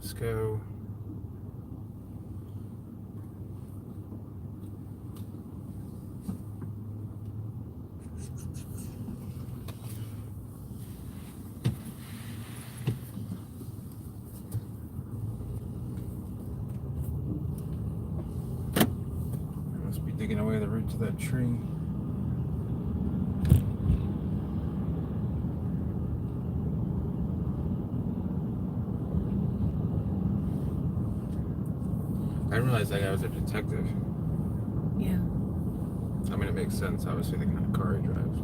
Let's go. I must be digging away the roots of that tree. I didn't realize that guy was a detective. Yeah. I mean, it makes sense, obviously, the kind of car he drives.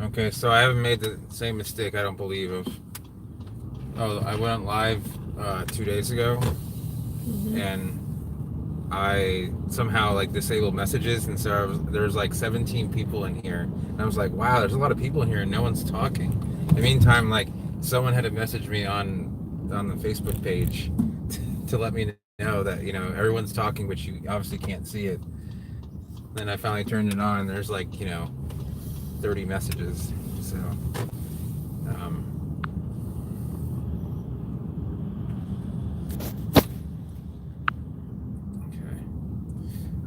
Okay, so I haven't made the same mistake, I don't believe, of... Oh, I went live 2 days ago, and I somehow like disabled messages, and so there was like 17 people in here, and I was like, wow, there's a lot of people in here and no one's talking. In the meantime, like, someone had to message me on the Facebook page to let me know that, you know, everyone's talking, but you obviously can't see it. Then I finally turned it on, and there's like, you know, 30 messages. So okay.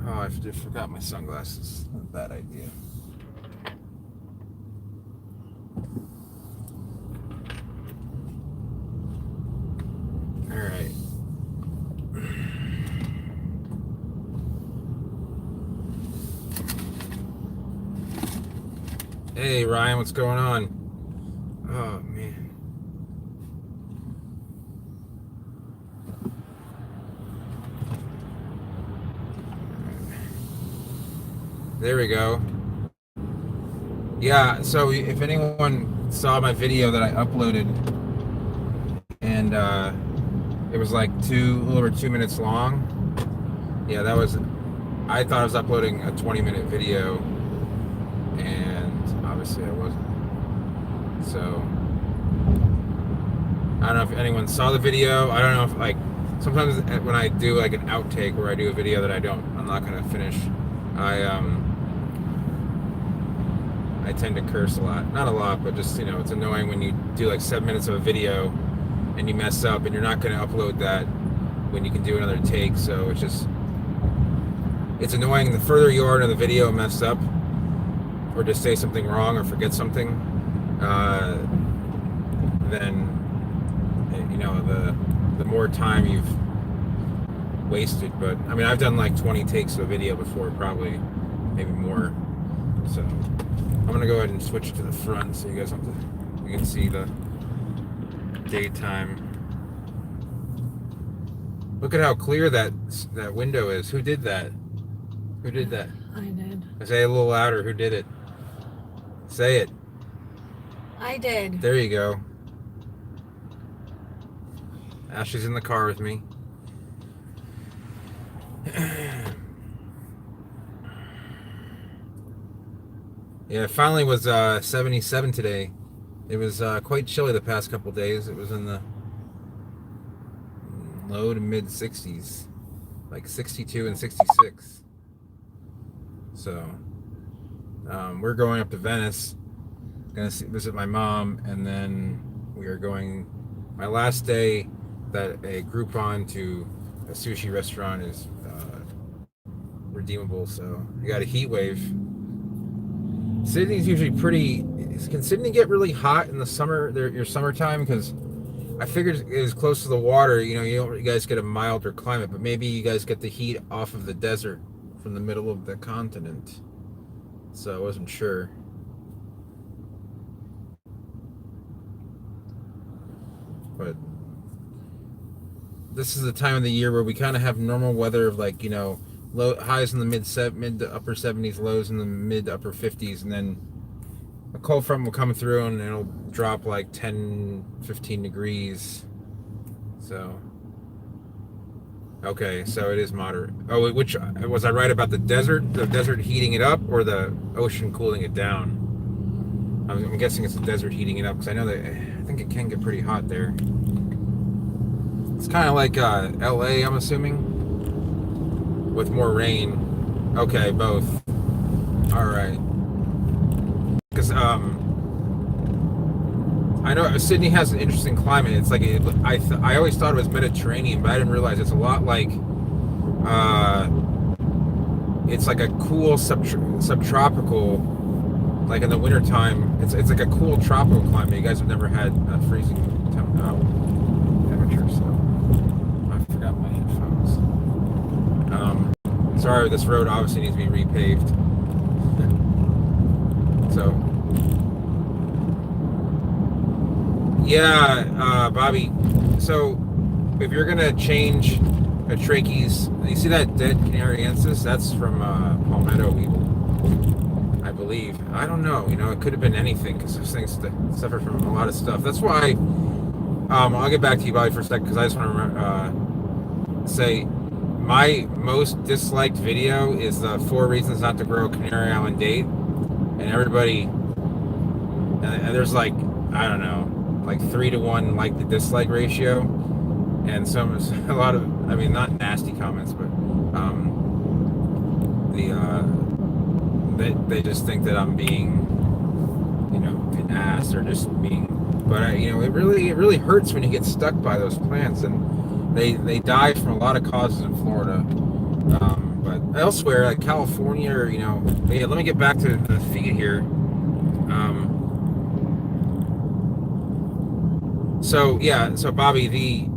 Oh, I just forgot my sunglasses. Not a bad idea. All right. Hey Ryan, what's going on? Oh man. There we go. Yeah, so if anyone saw my video that I uploaded, and it was like a little over 2 minutes long. Yeah, that was, I thought I was uploading a 20-minute video, and obviously I wasn't. So I don't know if anyone saw the video. I don't know if, like, sometimes when I do like an outtake where I do a video that I'm not gonna finish, I tend to curse a lot. Not a lot, but just, you know, it's annoying when you do like 7 minutes of a video and you mess up, and you're not gonna upload that when you can do another take. So it's annoying. The further you are into the video and mess up, or just say something wrong or forget something, then, you know, the more time you've wasted. But I mean, I've done like 20 takes of a video before, probably, maybe more. So I'm gonna go ahead and switch to the front so you guys you can see the daytime. Look at how clear that window is. Who did that? Who did that? I did. Say it a little louder. Who did it? Say it. I did. There you go. Ashley's in the car with me. Yeah, it finally was 77 today. It was quite chilly the past couple days. It was in the low to mid 60s, like 62 and 66. So we're going up to Venice, gonna visit my mom, and then we are going. My last day that a Groupon to a sushi restaurant is redeemable. So I got a heat wave. Sydney's usually can Sydney get really hot in the summer, your summertime? Because I figured it was close to the water. You know, you guys get a milder climate, but maybe you guys get the heat off of the desert from the middle of the continent. So I wasn't sure. But this is the time of the year where we kind of have normal weather of, like, you know, low highs in the mid to upper 70s, lows in the mid to upper 50s, and then a cold front will come through and it'll drop like 10-15 degrees. So okay, so it is moderate. Oh, which was I right about the desert heating it up, or the ocean cooling it down? I'm guessing it's the desert heating it up, because I know that I think it can get pretty hot there. It's kind of like LA, I'm assuming, with more rain. Okay, both. All right. Because I know Sydney has an interesting climate. It's like I always thought it was Mediterranean, but I didn't realize it's a lot like uh, it's like a cool subtropical. Like in the wintertime, it's like a cool tropical climate. You guys have never had a freezing temperature, so I forgot my headphones. Sorry, this road obviously needs to be repaved. So, yeah, Bobby. So, if you're gonna change a trachei's, you see that dead Canariensis? That's from palmetto weevil, I believe. I don't know. You know, it could have been anything because those things suffer from a lot of stuff. That's why. I'll get back to you, Bobby, for a second because I just want to say my most disliked video is the 4 reasons not to grow Canary Island date, and everybody, and there's like I don't know, like 3-to-1 like the dislike ratio, and a lot of I mean not nasty comments, but they just think that I'm being an ass or just being. But it really hurts when you get stuck by those plants, and they die from a lot of causes in Florida. But elsewhere, like California, or yeah. Let me get back to the feed here. So Bobby, the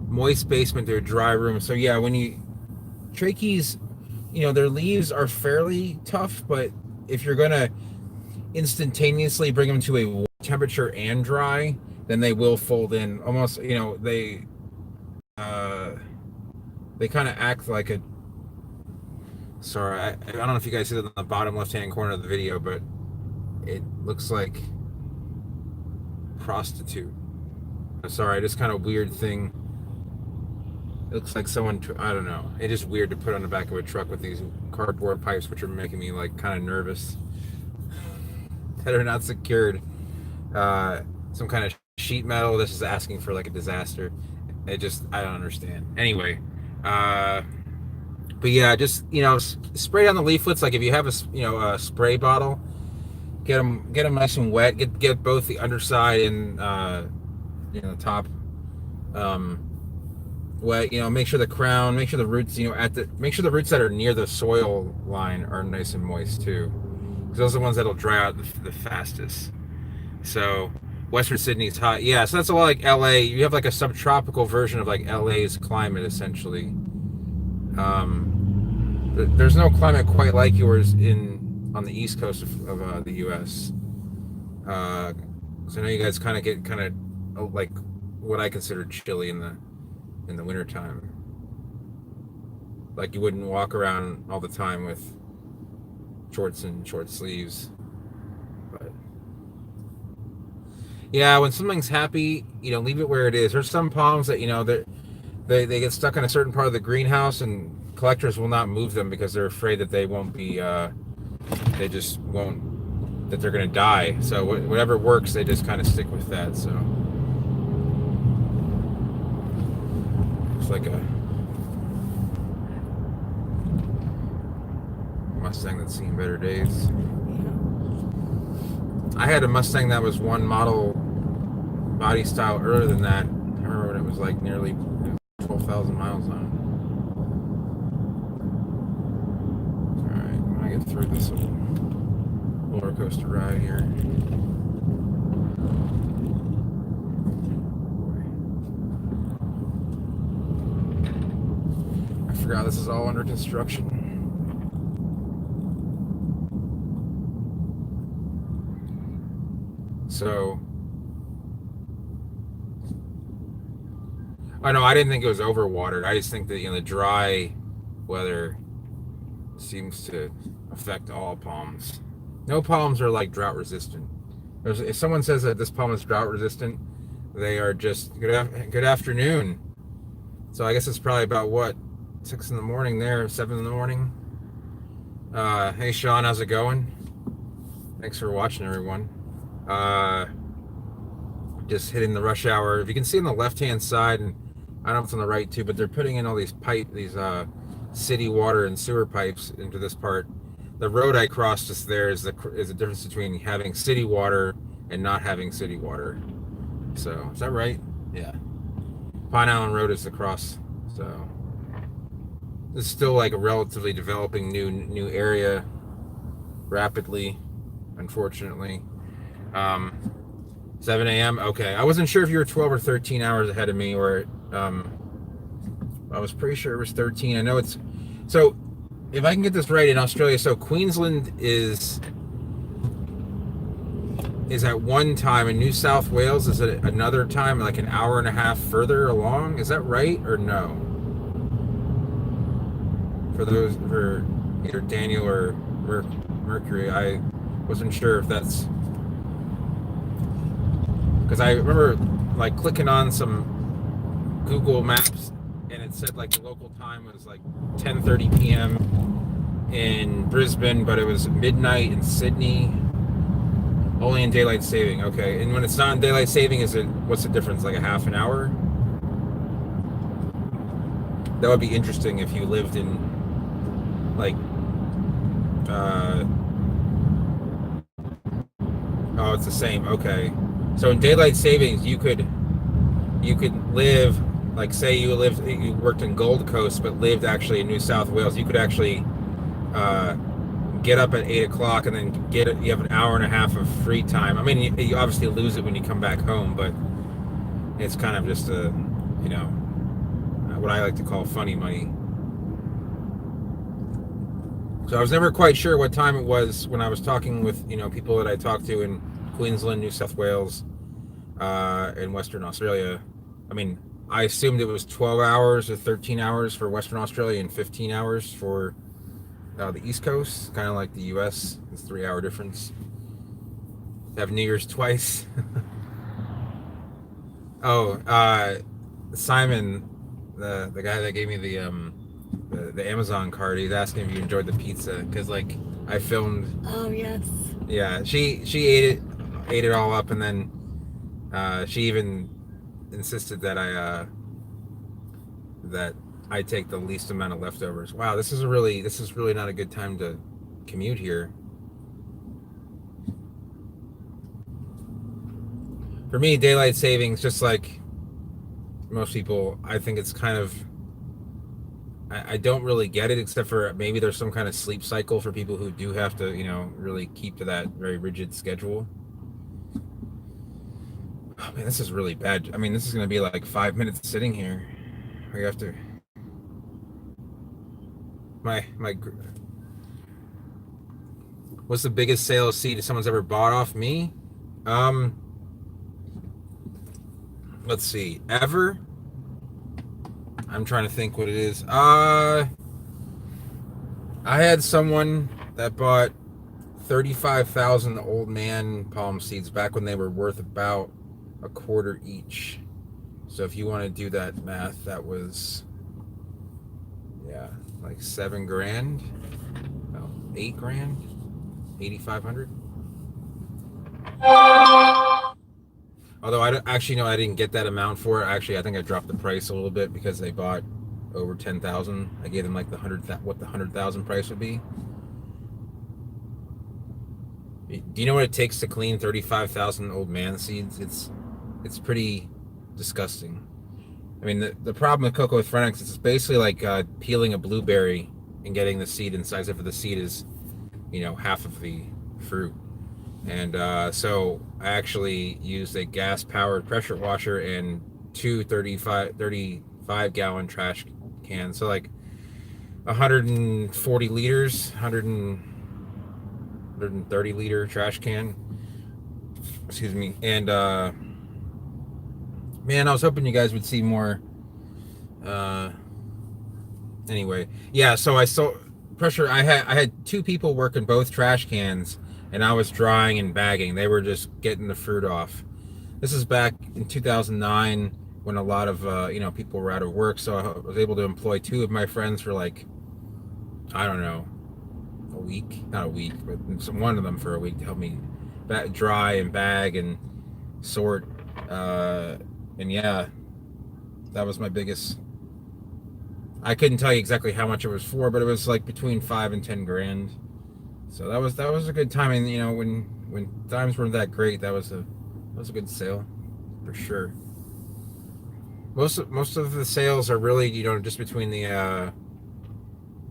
moist basement to a dry room. So yeah, when trachees, their leaves are fairly tough, but if you're gonna instantaneously bring them to a temperature and dry, then they will fold in almost. They kind of act like a. Sorry, I don't know if you guys see that in the bottom left-hand corner of the video, but it looks like prostitute. I'm sorry, just kind of weird thing. It looks like someone. I don't know. It's just weird to put on the back of a truck with these cardboard pipes, which are making me like kind of nervous. That are not secured. Some kind of sheet metal. This is asking for like a disaster. I don't understand. Anyway, but yeah, just spray down the leaflets. Like if you have a spray bottle, get them nice and wet. Get both the underside and the top wet. Make sure the crown, make sure the roots, make sure the roots that are near the soil line are nice and moist too. Those are the ones that'll dry out the fastest. So Western Sydney's hot. Yeah, so that's a lot like LA. You have like a subtropical version of like LA's climate essentially. There's no climate quite like yours on the east coast of the US. So I know you guys kind of like what I consider chilly in the wintertime. Like you wouldn't walk around all the time with shorts and short sleeves. But yeah, when something's happy, leave it where it is. There's some palms that they get stuck in a certain part of the greenhouse, and collectors will not move them because they're afraid that they won't be they just won't, that they're going to die. So whatever works, they just kind of stick with that. So it's like a Mustang that's seen better days. I had a Mustang that was one model body style earlier than that. I remember when it was like nearly 12,000 miles on it. Alright, I'm gonna get through this little roller coaster ride here. I forgot this is all under construction. So, I know I didn't think it was overwatered. I just think that the dry weather seems to affect all palms. No palms are like drought resistant. If someone says that this palm is drought resistant, they are just good afternoon. So I guess it's probably about what, 6 in the morning there, 7 in the morning. Hey Sean, how's it going? Thanks for watching, everyone. just hitting the rush hour. If you can see on the left-hand side, and I don't know if it's on the right too, but they're putting in all these city water and sewer pipes into this part. The road I crossed just there is the difference between having city water and not having city water. So is that right? Yeah. Pine Island Road is across. So this is still like a relatively developing new area, rapidly, unfortunately. 7 a.m. Okay, I wasn't sure if you were 12 or 13 hours ahead of me, or I was pretty sure it was 13. I know it's so. If I can get this right, in Australia, so Queensland is at one time, and New South Wales is at another time, like an hour and a half further along. Is that right or no? For either Daniel or Mercury, I wasn't sure if that's, because I remember like clicking on some Google Maps and it said like the local time was like 10:30 p.m. in Brisbane, but it was midnight in Sydney. Only in daylight saving. Okay, and when it's not in daylight saving, what's the difference? Like a half an hour? That would be interesting if you lived in like oh, it's the same. Okay, so in daylight savings you could live, like say you worked in Gold Coast but lived actually in New South Wales. You could actually get up at 8 o'clock and then you have an hour and a half of free time. I mean, you obviously lose it when you come back home, but it's kind of just what I like to call funny money. So I was never quite sure what time it was when I was talking with people that I talked to in Queensland, New South Wales, and Western Australia. I mean, I assumed it was 12 hours or 13 hours for Western Australia and 15 hours for the East Coast, kind of like the U.S. It's 3-hour difference. Have New Year's twice. Simon, the guy that gave me the Amazon card, he's asking if you enjoyed the pizza because like I filmed. Oh yes. Yeah, she ate it all up, and then she even insisted that I take the least amount of leftovers. Wow, this is really not a good time to commute here. For me, daylight savings, just like most people, I think it's kind of, I don't really get it, except for maybe there's some kind of sleep cycle for people who do have to, really keep to that very rigid schedule. Oh man, this is really bad. I mean, this is going to be like 5 minutes sitting here. We have to. What's the biggest sale of seed someone's ever bought off me? Let's see. Ever? I'm trying to think what it is. I had someone that bought 35,000 old man palm seeds back when they were worth about a quarter each. So if you want to do that math, that was like $7,000. No, $8,000. 8,500. Although I didn't get that amount for it. Actually, I think I dropped the price a little bit because they bought over 10,000. I gave them like what the 100,000 price would be. Do you know what it takes to clean 35,000 old man seeds? It's pretty disgusting. I mean, the problem with Cocoa with Phrenix is it's basically like peeling a blueberry and getting the seed inside. Except for the seed is, half of the fruit. And so I actually used a gas-powered pressure washer and two 35-gallon trash cans. So like 140 liters, 130 liter trash can. Excuse me. And man, I was hoping you guys would see more. Anyway, yeah. So I had two people working both trash cans, and I was drying and bagging. They were just getting the fruit off. This is back in 2009 when a lot of people were out of work. So I was able to employ two of my friends for like, I don't know, a week. Not a week, but one of them for a week to help me dry and bag and sort And yeah, that was my biggest. I couldn't tell you exactly how much it was for, but it was like between 5 and 10 grand. So that was a good time. And when times weren't that great, that was a good sale for sure. Most of the sales are really just between the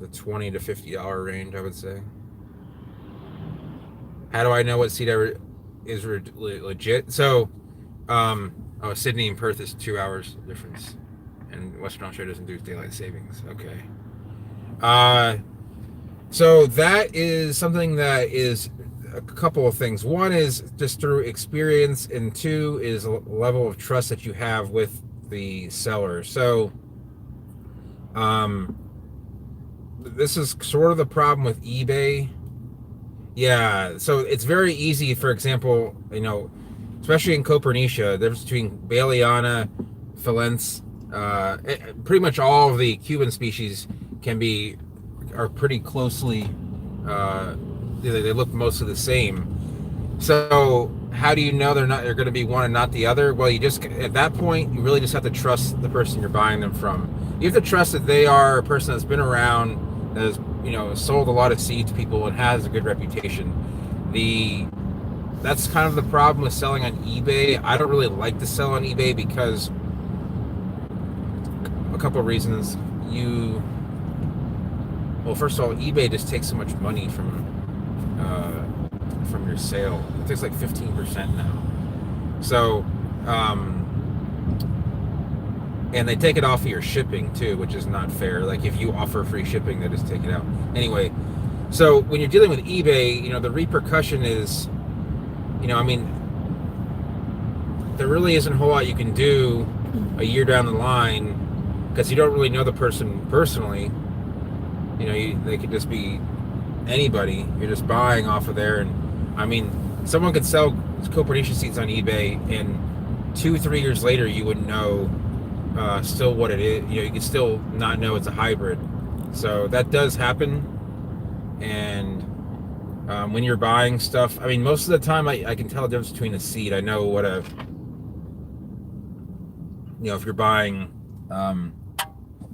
$20 to $50 range, I would say. How do I know what seat is legit? So, Sydney and Perth is 2 hours difference, and Western Australia doesn't do daylight savings. Okay. Uh, so that is something that is a couple of things. One is just through experience, and two is a level of trust that you have with the seller. So, um, this is sort of the problem with eBay. Yeah, so it's very easy. For example, especially in Copernicia, the difference between Baliana, Falense, pretty much all of the Cuban species are pretty closely. They look mostly the same. So how do you know they're going to be one and not the other? Well, you just at that point you really just have to trust the person you're buying them from. You have to trust that they are a person that's been around, that has sold a lot of seed to people and has a good reputation. That's kind of the problem with selling on eBay. I don't really like to sell on eBay because a couple of reasons. Well, first of all, eBay just takes so much money from your sale. It takes like 15% now. So, and they take it off of your shipping too, which is not fair. Like if you offer free shipping, they just take it out. Anyway, so when you're dealing with eBay, the repercussion is, there really isn't a whole lot you can do a year down the line because you don't really know the person personally. They could just be anybody. You're just buying off of there, and someone could sell Copernicia seeds on eBay, and 2-3 years later, you wouldn't know still what it is. You could still not know it's a hybrid. So that does happen, and when you're buying stuff, most of the time I can tell the difference between a seed. I know what if you're buying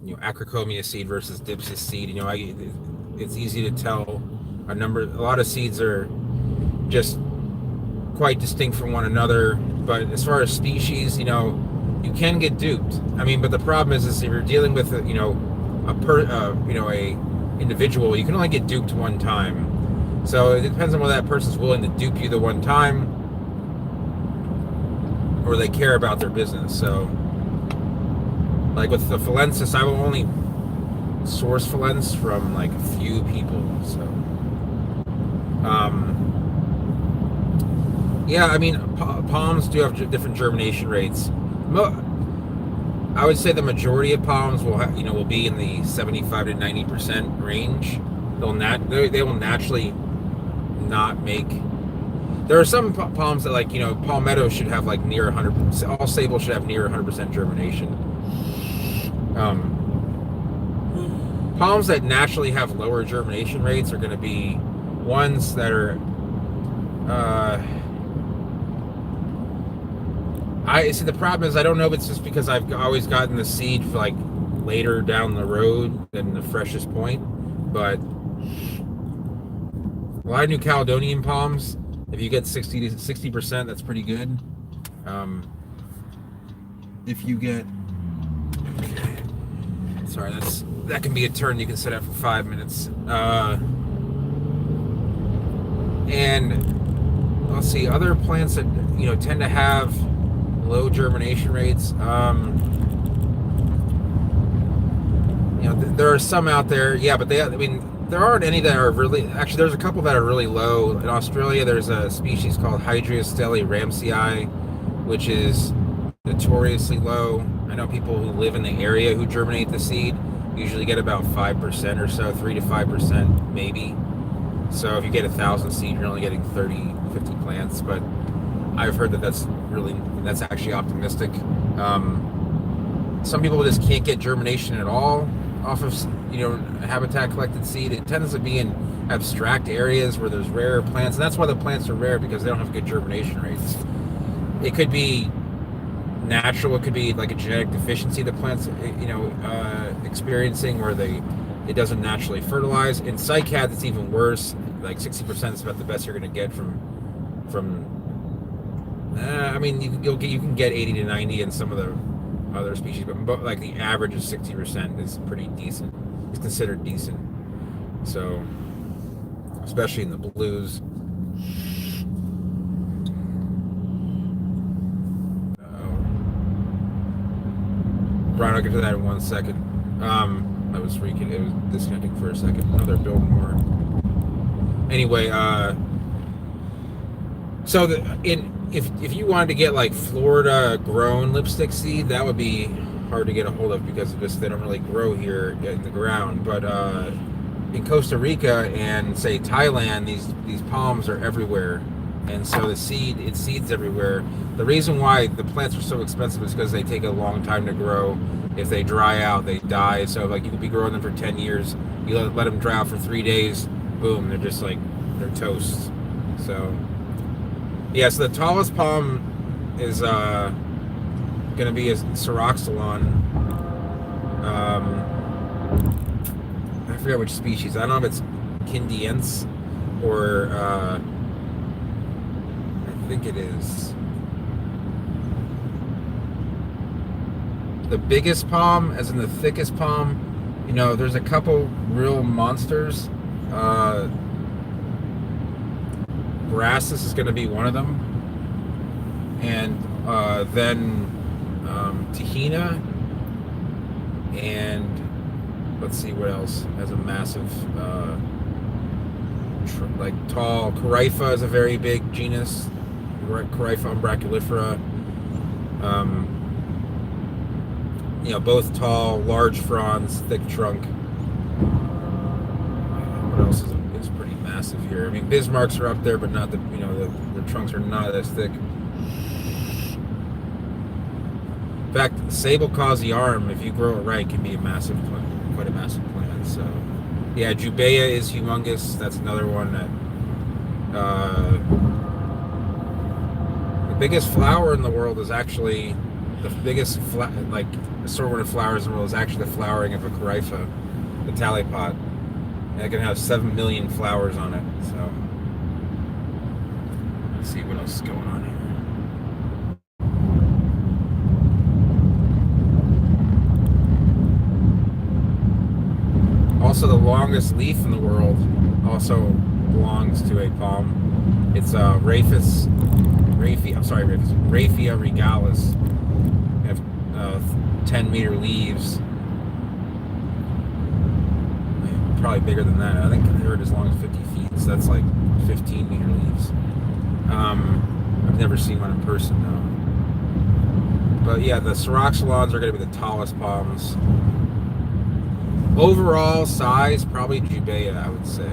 Acrocomia seed versus Dipsis seed, it's easy to tell a lot of seeds are just quite distinct from one another. But as far as species, you can get duped. But the problem is if you're dealing with a individual, you can only get duped one time. So it depends on whether that person's willing to dupe you the one time or they care about their business. So like with the Falensis, I will only source Falens from like a few people. So palms do have different germination rates. I would say the majority of palms will be in the 75 to 90% range. They will naturally not make. There are some palms that Palmetto should have like near 100%. All Sable should have near 100% germination. Palms that naturally have lower germination rates are going to be ones that are. I see. The problem is I don't know if it's just because I've always gotten the seed for like later down the road than the freshest point, but a lot of New Caledonian palms, if you get 60%, that's pretty good. If you get, sorry, that can be a turn you can set up for 5 minutes. And let's see, other plants that tend to have low germination rates. There are some out there, yeah, but there aren't any that are really. Actually, there's a couple that are really low. In Australia, there's a species called Hydriostele ramsii, which is notoriously low. I know people who live in the area who germinate the seed usually get about 5% or so, 3 to 5% maybe. So if you get 1,000 seed, you're only getting 30, 50 plants. But I've heard that's actually optimistic. Some people just can't get germination at all off of habitat collected seed. It tends to be in abstract areas where there's rare plants, and that's why the plants are rare, because they don't have good germination rates. It could be natural. It could be like a genetic deficiency the plant's experiencing, where it doesn't naturally fertilize. In cycads, it's even worse. Like 60% is about the best you're going to get from. I mean, you can get 80 to 90 in some of the other species, but like the average of 60% is pretty decent. It's considered decent. So, especially in the blues. Brian, I'll get to that in 1 second. I was freaking. It was disconnecting for a second. Now they're building more. Anyway, so if you wanted to get like Florida grown lipstick seed, that would be hard to get a hold of because of this. They don't really grow here in the ground. But in Costa Rica and say Thailand, these palms are everywhere, and so it seeds everywhere. The reason why the plants are so expensive is because they take a long time to grow. If they dry out, they die. So like you could be growing them for 10 years. You let them dry out for 3 days, boom, they're just like they're toast. So yeah, so the tallest palm is gonna be a Syroxylon. I forget which species. I don't know if it's Kindiense or I think it is. The biggest palm, as in the thickest palm, there's a couple real monsters. Grassus is going to be one of them, and then Tahina, and let's see what else has a massive, tall. Corypha is a very big genus. Corypha umbraculifera. Both tall, large fronds, thick trunk. What else is pretty massive here? I mean, Bismarcks are up there, but not the trunks are not as thick. In fact, Sable Causiarum, if you grow it right, can be quite a massive plant. So, yeah, Jubea is humongous. That's another one that. The biggest flower in the world is actually the biggest assortment of flowers in the world is actually the flowering of a corypha, the talipot. And it can have 7 million flowers on it. So let's see what else is going on here. Also, the longest leaf in the world also belongs to a palm. It's Raphia regalis. They have 10-meter leaves. Probably bigger than that. I think they're as long as 50 feet. So that's like 15-meter leaves. I've never seen one in person though. But yeah, the Syroxylons are going to be the tallest palms. Overall size, probably Jubea, I would say,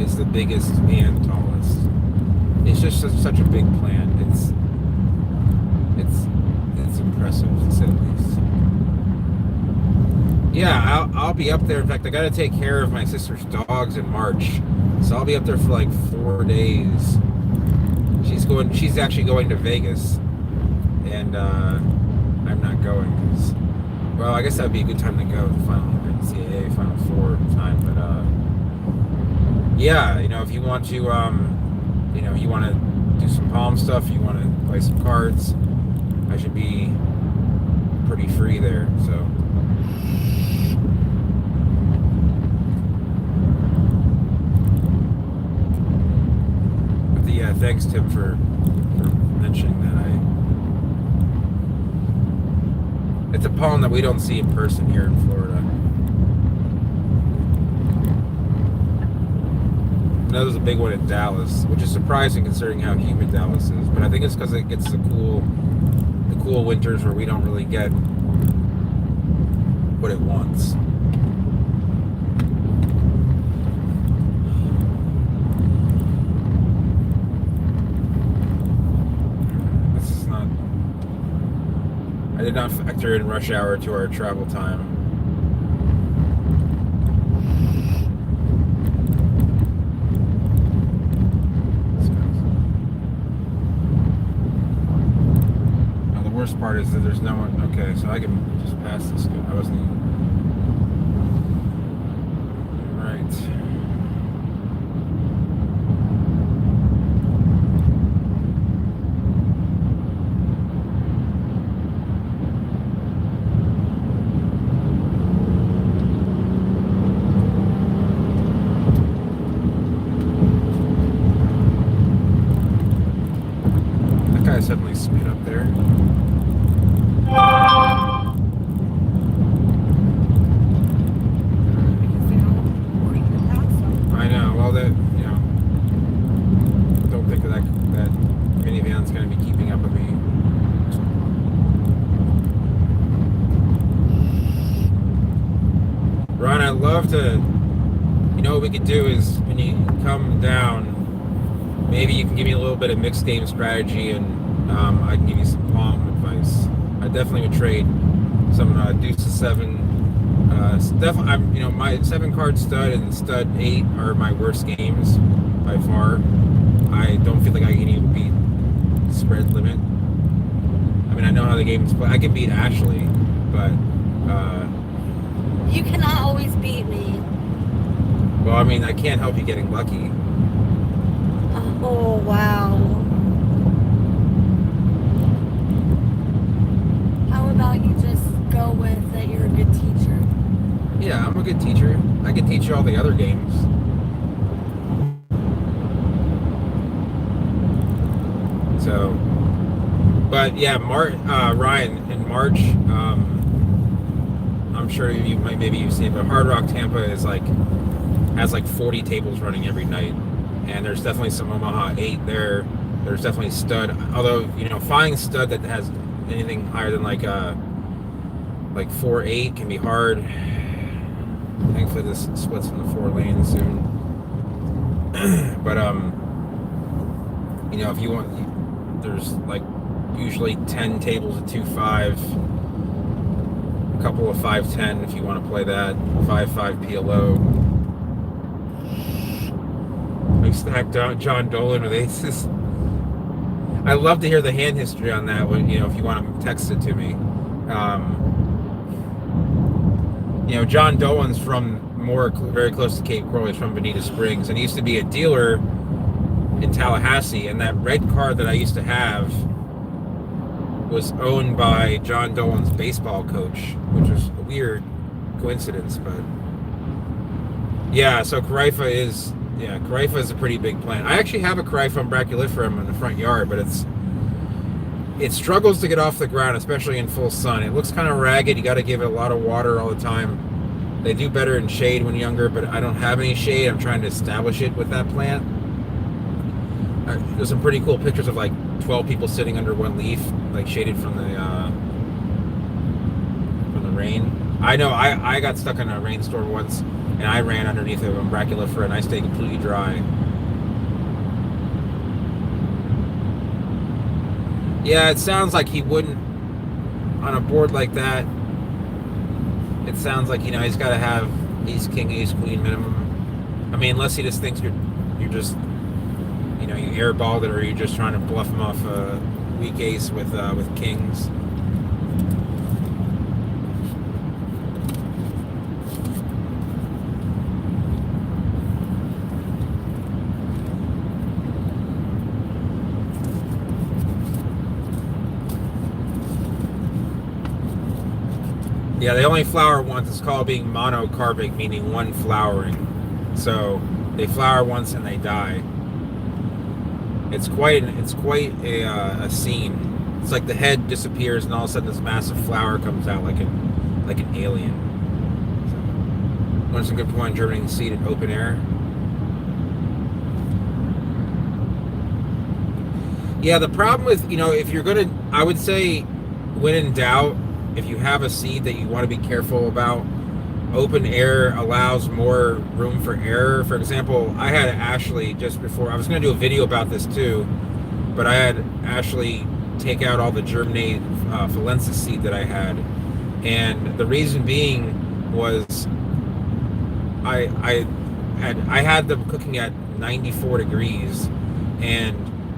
is the biggest and tallest. It's just such a big plant. It's impressive, to say the least. Yeah, I'll be up there. In fact, I got to take care of my sister's dogs in March, so I'll be up there for like 4 days. She's actually going to Vegas, and I'm not going because, well, I guess that'd be a good time to go. The final NCAA Final Four time, but yeah, if you want to, you want to do some palm stuff, you want to play some cards, I should be pretty free there. So. Yeah, thanks Tim for mentioning that. It's a palm that we don't see in person here in Florida. I know there's a big one in Dallas, which is surprising considering how humid Dallas is. But I think it's because it gets the cool winters where we don't really get what it wants. I did not factor in rush hour to our travel time. Now, the worst part is that there's no one. Okay, so I can just pass this. I wasn't even. Right. That guy suddenly sped up there. Because they don't want you to pass them. I know. Well, don't think that minivan's going to be keeping up with me. Ron, I'd love to. What we could do is when you come down, maybe you can give me a little bit of mixed game strategy, and I can give you some palm advice. I definitely would trade some deuce to seven. Definitely, my 7-card stud and stud 8 are my worst games by far. I don't feel like I can even beat spread limit. I mean, I know how the game's played. I can beat Ashley, but You cannot always beat me. well, I mean, I can't help you getting lucky. Oh, wow. How about you just go with that you're a good teacher? Yeah, I'm a good teacher. I can teach you all the other games. So, but yeah, Ryan, in March, I'm sure maybe you've seen it, but Hard Rock Tampa has like 40 tables running every night, and there's definitely some Omaha 8 there. There's definitely stud, although finding stud that has anything higher than like 4-8 can be hard. Thankfully, this splits from the 4 lanes soon. But if you want, there's like usually 10 tables of 2-5, a couple of 5-10 if you want to play that, 5-5 PLO. I stacked out John Dolan with aces. I'd love to hear the hand history on that. If you want to text it to me. John Dolan's from very close to Cape Coral. He's from Bonita Springs, and he used to be a dealer in Tallahassee. And that red car that I used to have was owned by John Dolan's baseball coach, which was a weird coincidence. But yeah, so Carifa is a pretty big plant. I actually have a Carifa brachyliferum in the front yard, but it struggles to get off the ground, especially in full sun. It looks kind of ragged. You got to give it a lot of water all the time. They do better in shade when younger, but I don't have any shade. I'm trying to establish it with that plant. There's some pretty cool pictures of like 12 people sitting under one leaf, like shaded from the rain. I know I got stuck in a rainstorm once, and I ran underneath a brachyliferum, and I stayed completely dry. Yeah, it sounds like he wouldn't, on a board like that, it sounds like, he's got to have ace king, ace queen minimum. I mean, unless he just thinks you're just, you airballed it, or you're just trying to bluff him off a weak ace with kings. Yeah, they only flower once. It's called being monocarpic, meaning one flowering. So they flower once and they die. It's quite a scene. It's like the head disappears and all of a sudden this massive flower comes out like an alien. So, what's a good point? Germinating seed in open air. Yeah, the problem with if you're gonna, I would say, when in doubt, if you have a seed that you want to be careful about, open air allows more room for error. For example, I had Ashley just before, I was going to do a video about this too, but I had Ashley take out all the germinated Phillensis seed that I had. And the reason being was I had them cooking at 94 degrees, and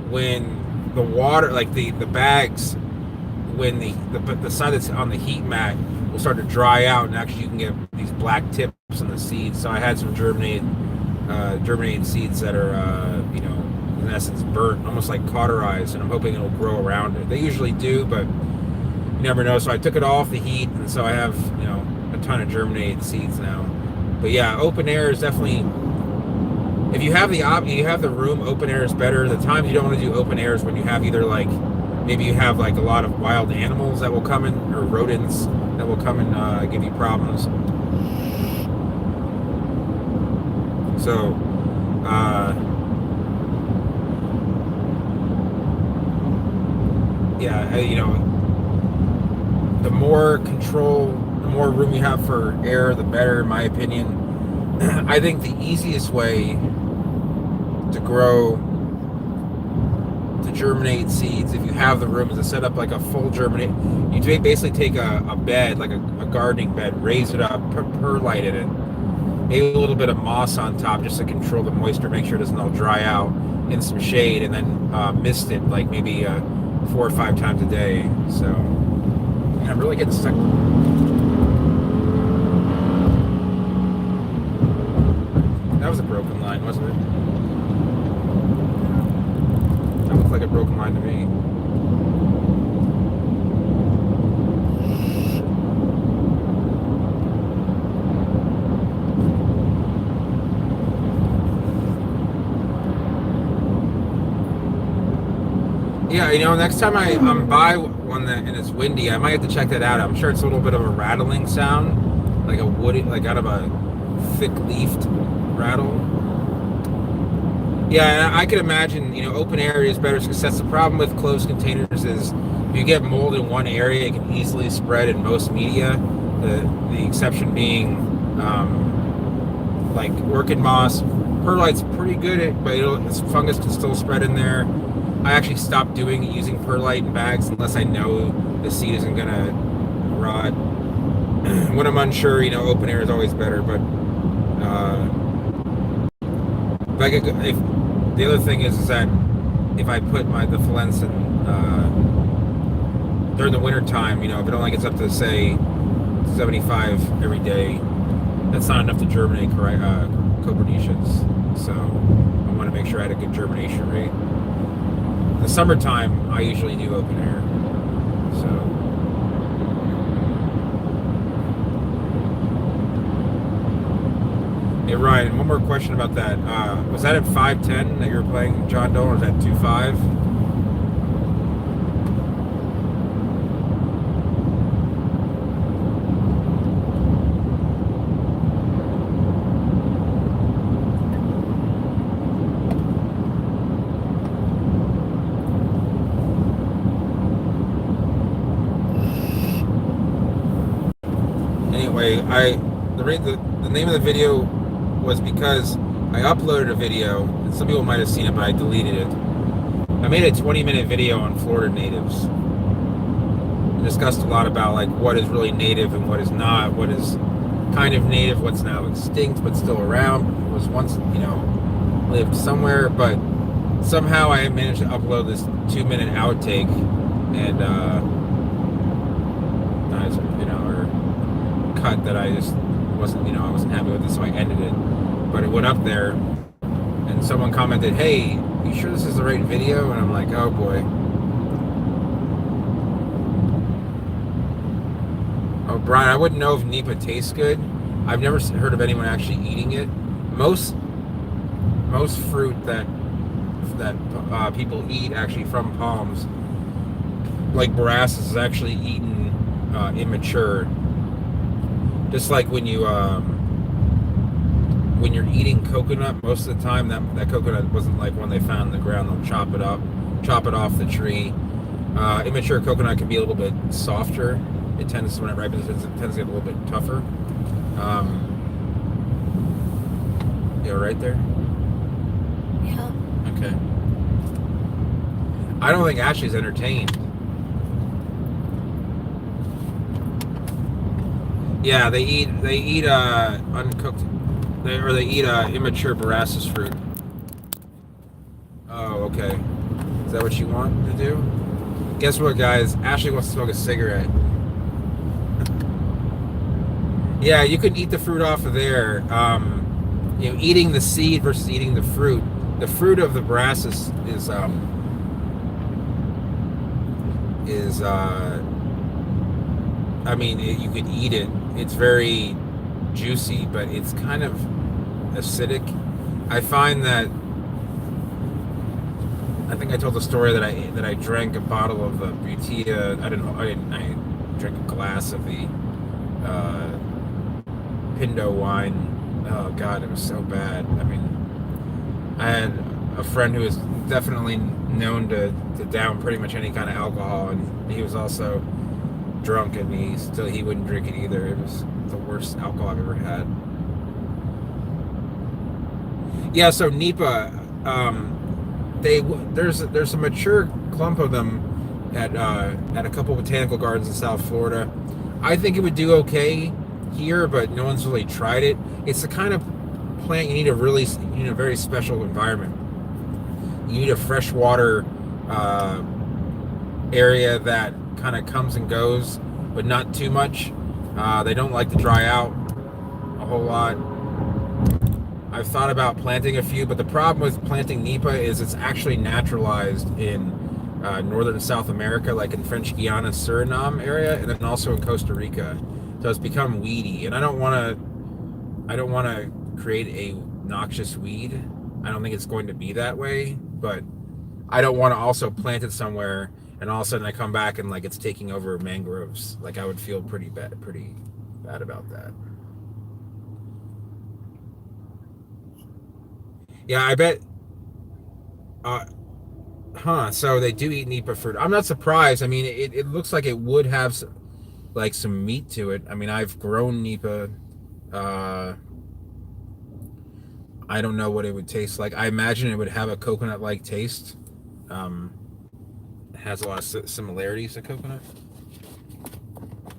when the water, like the bags when the side that's on the heat mat will start to dry out, and actually you can get these black tips on the seeds. So I had some germinated seeds that are in essence burnt, almost like cauterized, and I'm hoping it'll grow around it. They usually do, but you never know. So I took it off the heat, and so I have a ton of germinated seeds now. But yeah, open air is definitely, if you have the room, open air is better. The times you don't want to do open air is when you have either maybe you have a lot of wild animals that will come in, or rodents that will come and give you problems. So the more room you have for air, the better, in my opinion. I think the easiest way to germinate seeds, if you have the room, is to set up like a full germinate. You basically take a bed, like a gardening bed, raise it up, put perlite in it, maybe a little bit of moss on top just to control the moisture, make sure it doesn't all dry out, in some shade, and then mist it like maybe 4 or 5 times a day. So I'm really getting stuck. That was a broken line, wasn't it? That looked like a broken line to me. Yeah, next time I'm by one and it's windy, I might have to check that out. I'm sure it's a little bit of a rattling sound, like a woody, like out of a thick-leafed rattle. Yeah, I could imagine, open area is better, because that's the problem with closed containers is if you get mold in one area, it can easily spread in most media. The exception being like orchid moss. Perlite's pretty good, but fungus can still spread in there. I actually stopped using perlite in bags unless I know the seed isn't gonna rot. When I'm unsure, open air is always better. But if the other thing is that if I put the Phalencin during the winter time, if it only gets up to say 75 every day, that's not enough to germinate copernicias. So I want to make sure I had a good germination rate. In the summertime, I usually do open air. So. Hey Ryan, one more question about that. Was that at 5:10 that you were playing John Doe, or was that 2:5? Anyway, the name of the video was because I uploaded a video, and some people might have seen it, but I deleted it. I made a 20-minute video on Florida natives. I discussed a lot about what is really native and what is not, what is kind of native, what's now extinct but still around, was once lived somewhere, but somehow I managed to upload this 2-minute outtake, and or cut that I just wasn't happy with it, so I ended it. But it went up there, and someone commented, "Hey, you sure this is the right video?" And I'm like, "Oh boy." Oh, Brian, I wouldn't know if Nipa tastes good. I've never heard of anyone actually eating it. Most fruit that people eat actually from palms, like Borassus, is actually eaten immature. Just like when you're eating coconut, most of the time that coconut wasn't like one they found in the ground. They'll chop it off the tree. Immature coconut can be a little bit softer. When it ripens, it tends to get a little bit tougher. Right there? Yeah. Okay. I don't think Ashley's entertained. Yeah, they eat uncooked, they eat immature Borassus fruit. Oh, okay. Is that what you want to do? Guess what, guys? Ashley wants to smoke a cigarette. Yeah, you can eat the fruit off of there. Eating the seed versus eating the fruit. The fruit of the brass you could eat it. It's very juicy, but it's kind of acidic. I find that I think I told the story that I drank a bottle of Butia. I drank a glass of the Pindo wine. Oh God, it was so bad. I mean, I had a friend who was definitely known to down pretty much any kind of alcohol, and he was also drunk, and he wouldn't drink it either. It was the worst alcohol I've ever had. Yeah, so Nipa, there's a mature clump of them at a couple botanical gardens in South Florida. I think it would do okay here, but no one's really tried it. It's the kind of plant you need a very special environment. You need a freshwater area that kind of comes and goes, but not too much. They don't like to dry out a whole lot. I've thought about planting a few, but the problem with planting Nipa is it's actually naturalized in northern South America, like in French Guiana, Suriname area, and then also in Costa Rica. So it's become weedy, and I don't want to create a noxious weed. I don't think it's going to be that way, but I don't want to also plant it somewhere and all of a sudden I come back and like it's taking over mangroves. Like I would feel pretty bad about that. Yeah, I bet. So they do eat Nipa fruit. I'm not surprised. I mean, it looks like it would have some meat to it. I mean, I've grown Nipa. I don't know what it would taste like. I imagine it would have a coconut-like taste. It has a lot of similarities to coconut,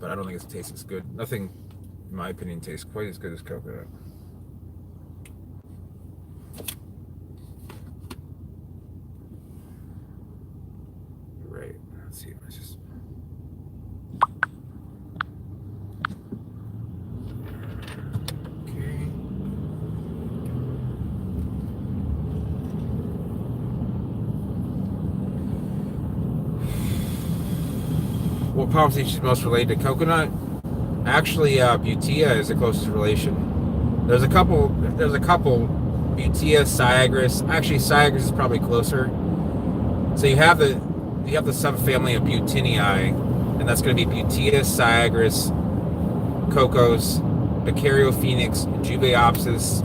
but I don't think it tastes as good. Nothing, in my opinion, tastes quite as good as coconut. Right. Let's see. Let's just. What palm seed is most related to coconut? Actually, Butia is the closest relation. There's a couple. Butia, Syagris. Actually, Syagris is probably closer. So you have the subfamily of Butinii, and that's going to be Butia, Syagris, Cocos, Becario-phoenix, Jubaeopsis,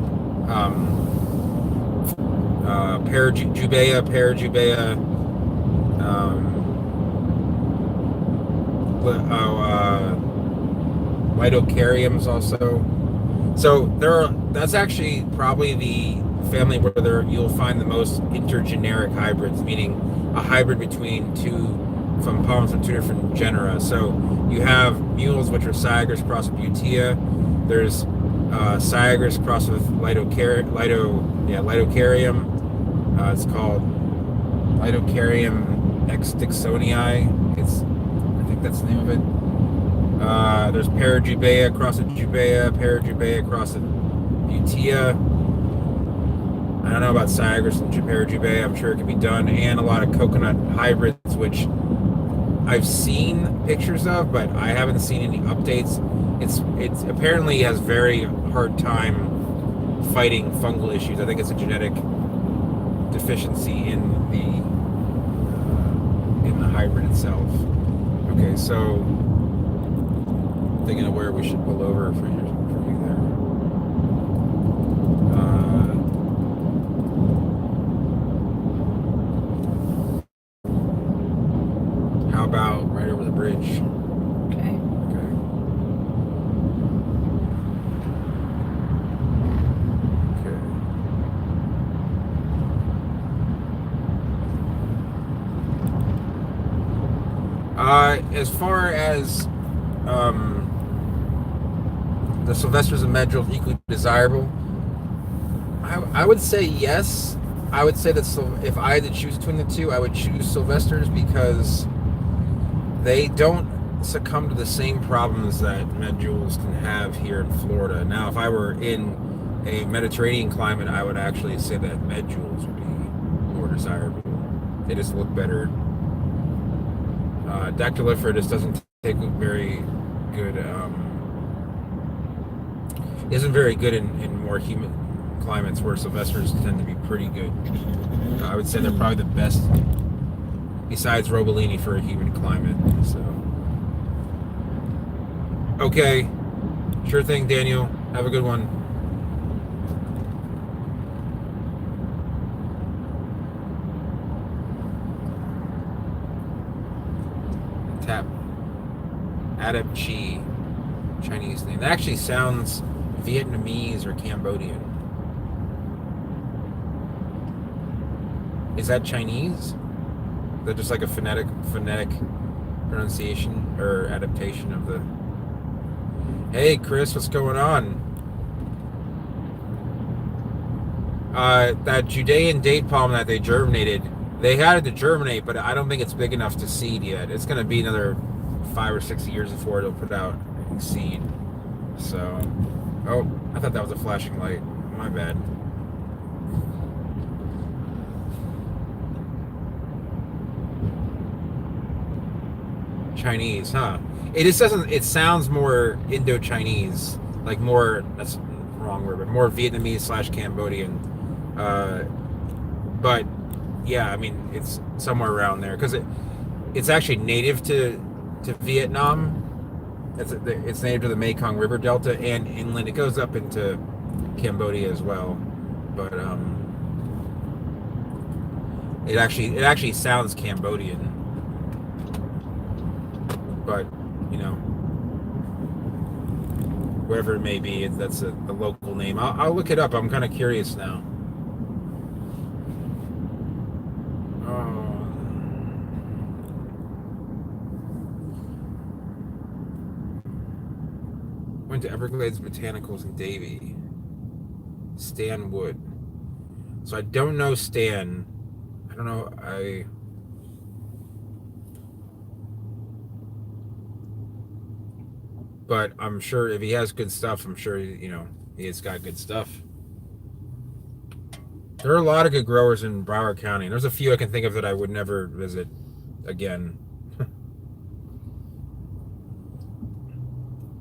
Parajubea, Lidocariums also. So that's actually probably the family where you'll find the most intergeneric hybrids, meaning a hybrid between palms from two different genera. So you have mules, which are Syagris crossed with Butia. There's Syagris crossed with Lidocarium. It's called Lidocarium exdicksonii. I think that's the name of it. There's Parajubea crossed with Jubea, Parajubea crossed with Butia. I don't know about Syagris and Parajubea. I'm sure it can be done, and a lot of coconut hybrids, which I've seen pictures of, but I haven't seen any updates. It's apparently has very hard time fighting fungal issues. I think it's a genetic deficiency in the hybrid itself. Okay, so thinking of where we should pull over for you there. How about right over the bridge? Okay. As far as the Sylvesters and Medrills equally desirable, I would say yes. I would say that if I had to choose between the two, I would choose Sylvesters because they don't succumb to the same problems that medjool can have here in Florida. Now, if I were in a Mediterranean climate, I would actually say that medjool would be more desirable. They just look better. Dactylifera just doesn't take very good. Isn't very good in more humid climates where Sylvesters tend to be pretty good. I would say they're probably the best besides Robellini for a humid climate. So, okay, sure thing, Daniel. Have a good one. Tap Adap Chi, Chinese name. That actually sounds Vietnamese or Cambodian. Is that Chinese? Is that just like a phonetic pronunciation or adaptation of the... Hey Chris, what's going on? That Judean date palm that they germinated, they had it to germinate, but I don't think it's big enough to seed yet. It's going to be another 5 or 6 years before it'll put out seed. So, oh, I thought that was a flashing light. My bad. Chinese, huh? It just doesn't. It sounds more Indo-Chinese, like more. That's the wrong word, but more Vietnamese/Cambodian. But yeah, I mean, it's somewhere around there because it's actually native to Vietnam. It's native to the Mekong River Delta and inland. It goes up into Cambodia as well, but it actually sounds Cambodian. But you know, wherever it may be, that's a local name. I'll look it up. I'm kind of curious now. Went to Everglades Botanicals in Davie. Stan Wood. So I don't know Stan. I don't know. But I'm sure if he has good stuff, I'm sure he's got good stuff. There are a lot of good growers in Broward County. There's a few I can think of that I would never visit again.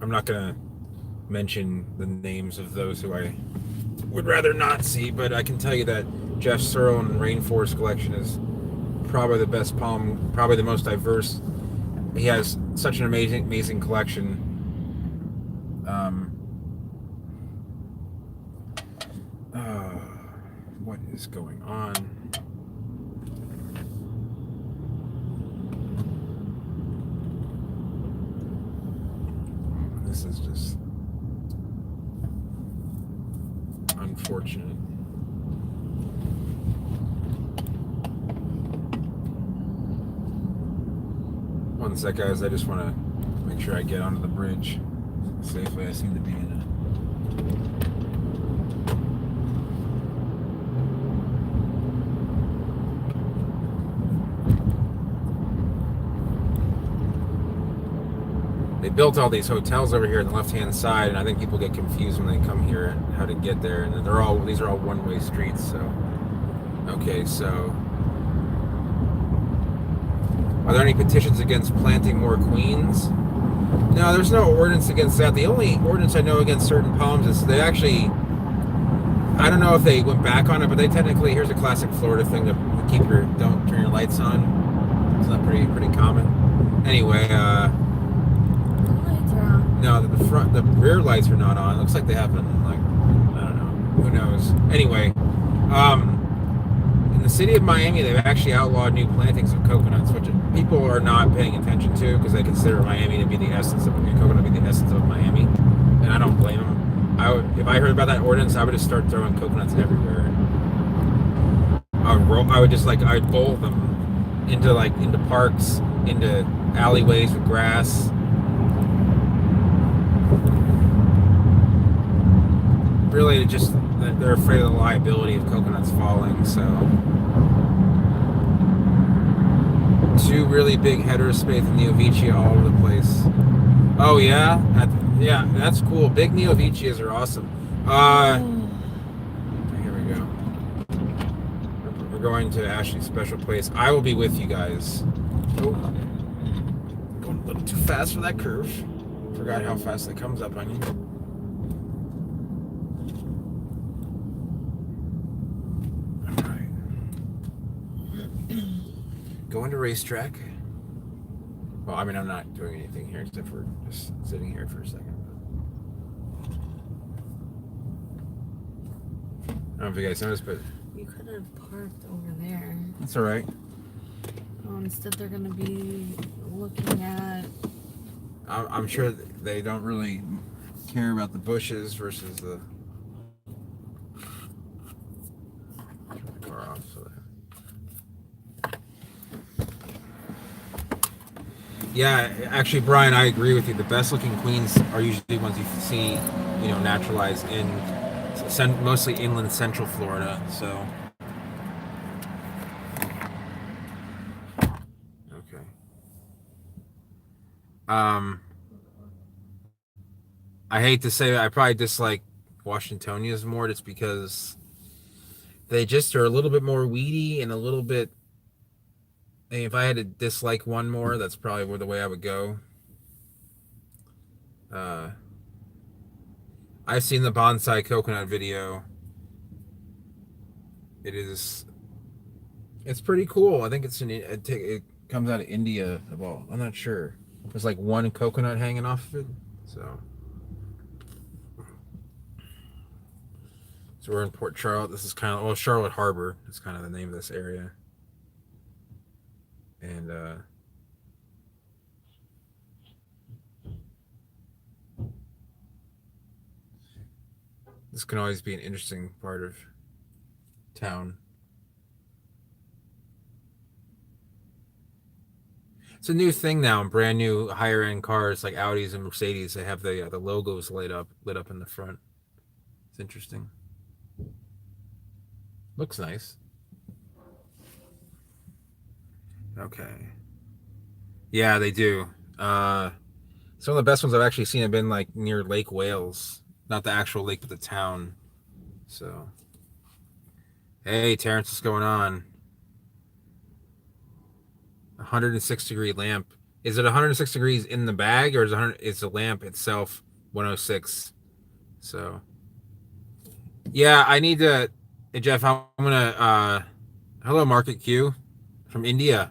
I'm not gonna mention the names of those who I would rather not see, but I can tell you that Jeff Searle and Rainforest Collection is probably the best palm, probably the most diverse. He has such an amazing collection. What is going on? This is just unfortunate. One sec, guys. I just want to make sure I get onto the bridge safely. I seem to be in it. They built all these hotels over here on the left-hand side, and I think people get confused when they come here and how to get there. And these are all one-way streets. So, okay, so are there any petitions against planting more queens? No, there's no ordinance against that. The only ordinance I know against certain palms is they actually, I don't know if they went back on it, but they technically, here's a classic Florida thing to don't turn your lights on. Isn't that pretty common? Anyway, no, the rear lights are not on. It looks like they have been, like, I don't know. Who knows? Anyway, in the city of Miami, they've actually outlawed new plantings of coconuts, which people are not paying attention to because they consider Miami to be the essence of coconut, to be the essence of Miami, and I don't blame them. If I heard about that ordinance, I would just start throwing coconuts everywhere. I'd bowl them into parks, into alleyways with grass. Really, just they're afraid of the liability of coconuts falling. So to two really big Heterospace and Neovicia all over the place. Oh yeah, yeah, that's cool. Big Neovicias are awesome. Here we go. We're going to Ashley's special place. I will be with you guys. Oh, going a little too fast for that curve. Forgot how fast it comes up on you. All right. Going to racetrack. Well, I mean, I'm not doing anything here except for just sitting here for a second. I don't know if you guys noticed, but You could have parked over there. that's all right. Oh, instead, they're going to be looking at. I'm sure they don't really care about the bushes versus the car off. So yeah, actually, Brian, I agree with you. The best looking queens are usually ones you see, you know, naturalized in mostly inland central Florida. So okay. I hate to say it, I probably dislike Washingtonias more just because they just are a little bit more weedy and a little bit. I mean, if I had to dislike one more, that's probably the way I would go. I've seen the bonsai coconut video. It's pretty cool. I think it comes out of India. Well, I'm not sure. There's like one coconut hanging off of it. So we're in Port Charlotte. This is kind of, well, Charlotte Harbor. It's kind of the name of this area. And this can always be an interesting part of town. It's a new thing now in brand new higher end cars like Audis and Mercedes. They have the logos lit up in the front. It's interesting. Looks nice. Okay. Yeah, they do. Some of the best ones I've actually seen have been like near Lake Wales, not the actual lake, but the town. So, hey, Terrence, what's going on? 106-degree lamp. Is it 106 degrees in the bag, or is the lamp itself 106? So, yeah, I need to. Hey, Jeff, I'm gonna. Hello, Market Q from India.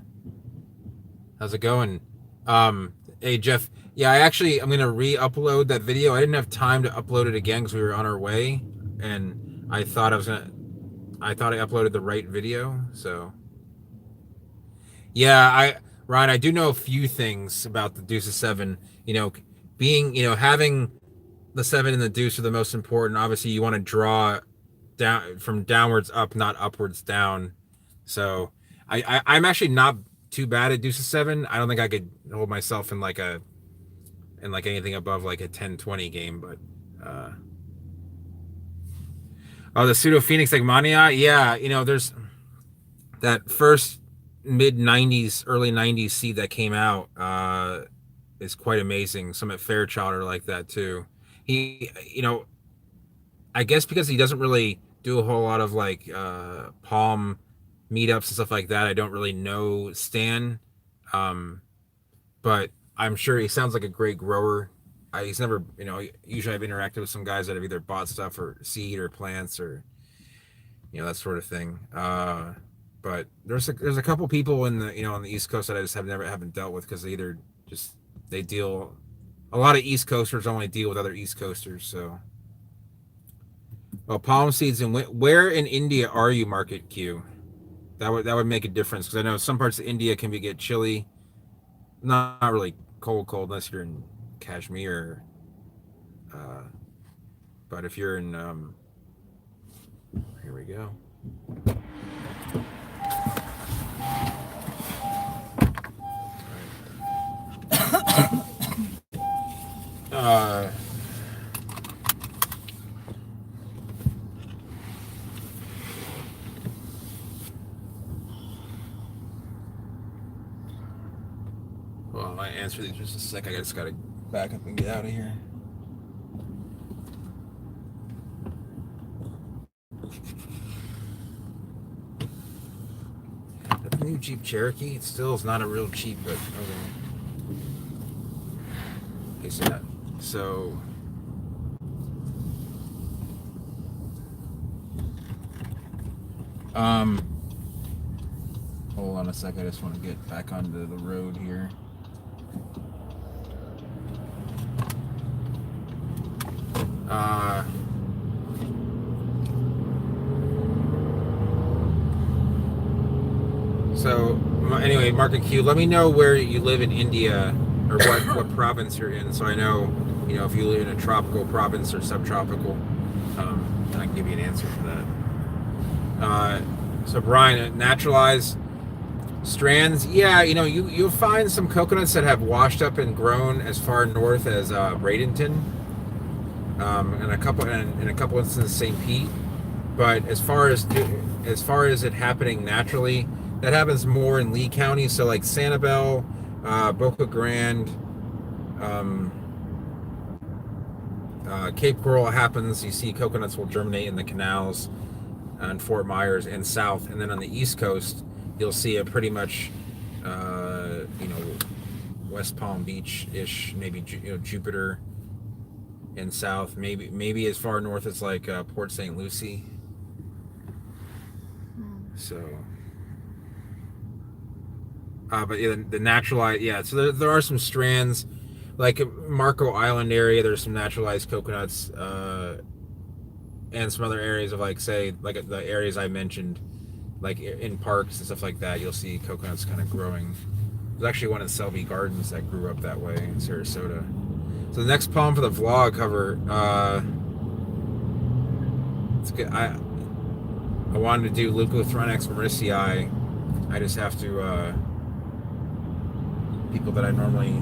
How's it going? Hey, Jeff. Yeah, I'm gonna re-upload that video. I didn't have time to upload it again because we were on our way, and I thought I uploaded the right video. So, yeah, Ryan, I do know a few things about the Deuce of Seven. You know, having the seven and the deuce are the most important. Obviously, you want to draw down from downwards up, not upwards down. So I'm actually not too bad at Deuce of Seven. I don't think I could hold myself in like anything above like a 10-20 game, but the Pseudo Phoenix Egmania, yeah, there's that first mid 90s, early 90s seed that came out is quite amazing. Some at Fairchild are like that too. He, I guess because he doesn't really do a whole lot of like palm meetups and stuff like that, I don't really know Stan, but I'm sure he sounds like a great grower. He's never, usually I've interacted with some guys that have either bought stuff or seed or plants or that sort of thing. But there's a couple people in the on the East Coast that I just haven't dealt with because they deal. A lot of East Coasters only deal with other East Coasters. So, well, palm seeds, and where in India are you, Market Q? That would make a difference because I know some parts of India can get chilly, not really cold unless you're in Kashmir. But if you're in, here we go. Well, I answer these just a sec. I just gotta back up and get out of here. The new Jeep Cherokee, it still is not a real Jeep, but okay. Okay, so hold on a sec. I just want to get back onto the road here. So anyway, Market Q, let me know where you live in India or what province you're in, so I know, if you live in a tropical province or subtropical, and I can give you an answer for that. So Brian, naturalized strands, yeah, you'll find some coconuts that have washed up and grown as far north as Bradenton, and a couple instances St. Pete. But as far as it happening naturally, that happens more in Lee County. So like Sanibel, Boca Grande, Cape Coral happens. You see coconuts will germinate in the canals on Fort Myers and south, and then on the East Coast, you'll see a pretty much, West Palm Beach-ish, maybe Jupiter, and south, maybe as far north as like Port St. Lucie. So, but yeah, the naturalized, yeah. So there are some strands, like Marco Island area. There's some naturalized coconuts, and some other areas of like the areas I mentioned, like in parks and stuff like that. You'll see coconuts kind of growing. There's actually one in Selby Gardens that grew up that way in Sarasota. So the next poem for the vlog cover, it's good. I wanted to do Leucothronex mauritii. I just have to, people that I normally,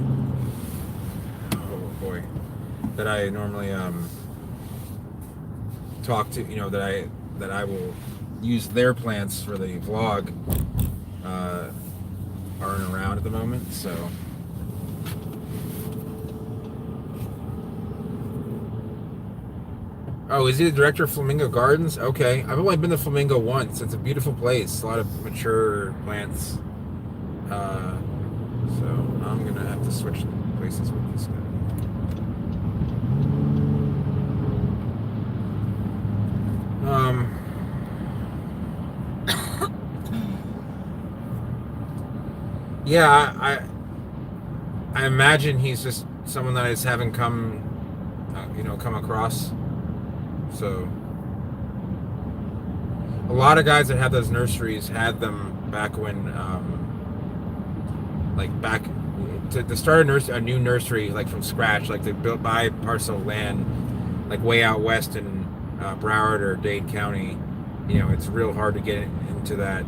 talk to, that I will use their plants for the vlog, aren't around at the moment, so. Oh, is he the director of Flamingo Gardens? Okay. I've only been to Flamingo once. It's a beautiful place. A lot of mature plants. So I'm going to have to switch places with this guy. Yeah, I imagine he's just someone that I just haven't come across. So a lot of guys that had those nurseries had them back when, back to start a new nursery, like from scratch, like they buy parcel of land, like way out west in Broward or Dade County. It's real hard to get into that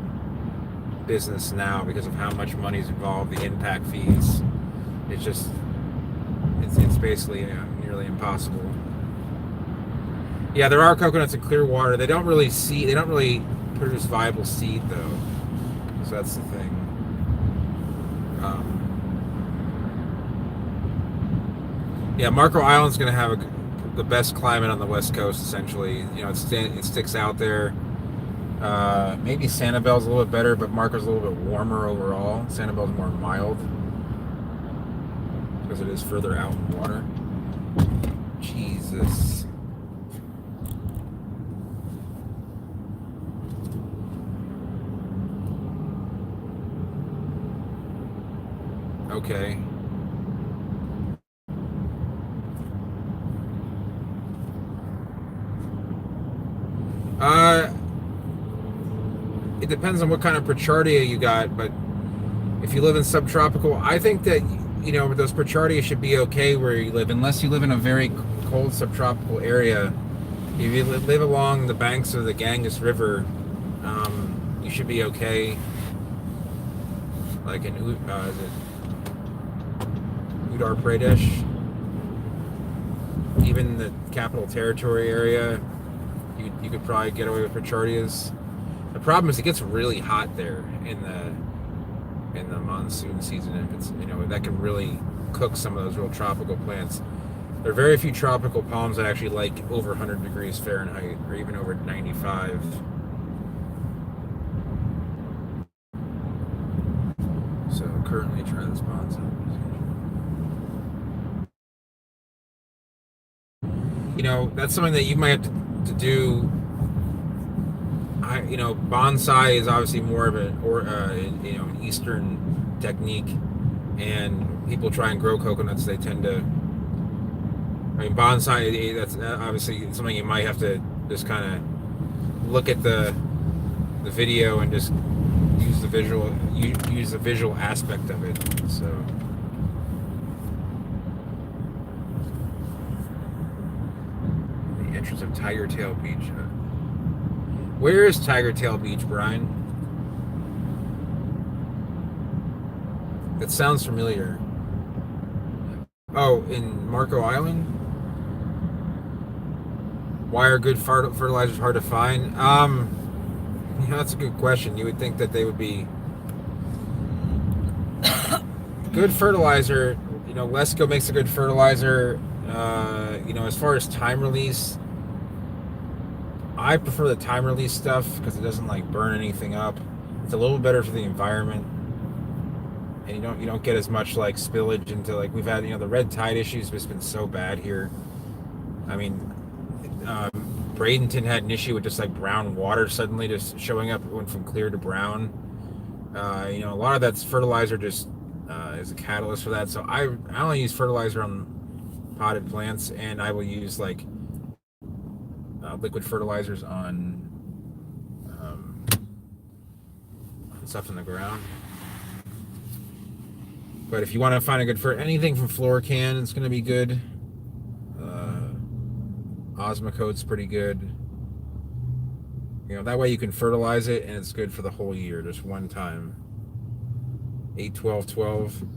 business now because of how much money is involved, the impact fees. It's basically nearly impossible. Yeah, there are coconuts in Clearwater. They don't really produce viable seed though. So that's the thing. Yeah, Marco Island's going to have the best climate on the West Coast, essentially. It sticks out there. Maybe Sanibel's a little bit better, but Marco's a little bit warmer overall. Sanibel's more mild because it is further out in water. Jesus. Okay. It depends on what kind of Pichardia you got, but if you live in subtropical, I think that those Pichardia should be okay where you live, unless you live in a very cold subtropical area. If you live along the banks of the Ganges River, you should be okay. Like in Uttar Pradesh, even the Capital Territory area, you could probably get away with Pichardias. The problem is it gets really hot there in in the monsoon season. If it's, that can really cook some of those real tropical plants. There are very few tropical palms that actually like over 100 degrees Fahrenheit or even over 95. So currently try this bonsai. That's something that you might have to do. Bonsai is obviously more of an Eastern technique, and people try and grow coconuts. They tend to. Bonsai. That's obviously something you might have to just kind of look at the video and just use the visual aspect of it. So. The entrance of Tiger Tail Beach. Where is Tiger Tail Beach, Brian? That sounds familiar. Oh, in Marco Island? Why are good fertilizers hard to find? That's a good question. You would think that they would be good fertilizer. Lesco makes a good fertilizer. As far as time release, I prefer the time release stuff because it doesn't burn anything up. It's a little better for the environment, and you don't get as much spillage into we've had the red tide issues has been so bad here. Bradenton had an issue with just brown water suddenly just showing up. It went from clear to brown. A lot of that's fertilizer just is a catalyst for that. So I only use fertilizer on potted plants, and I will use liquid fertilizers on stuff in the ground. But if you want to find a good anything from Florican, it's going to be good. Osmocote's pretty good. That way you can fertilize it, and it's good for the whole year, just one time. 8-12-12.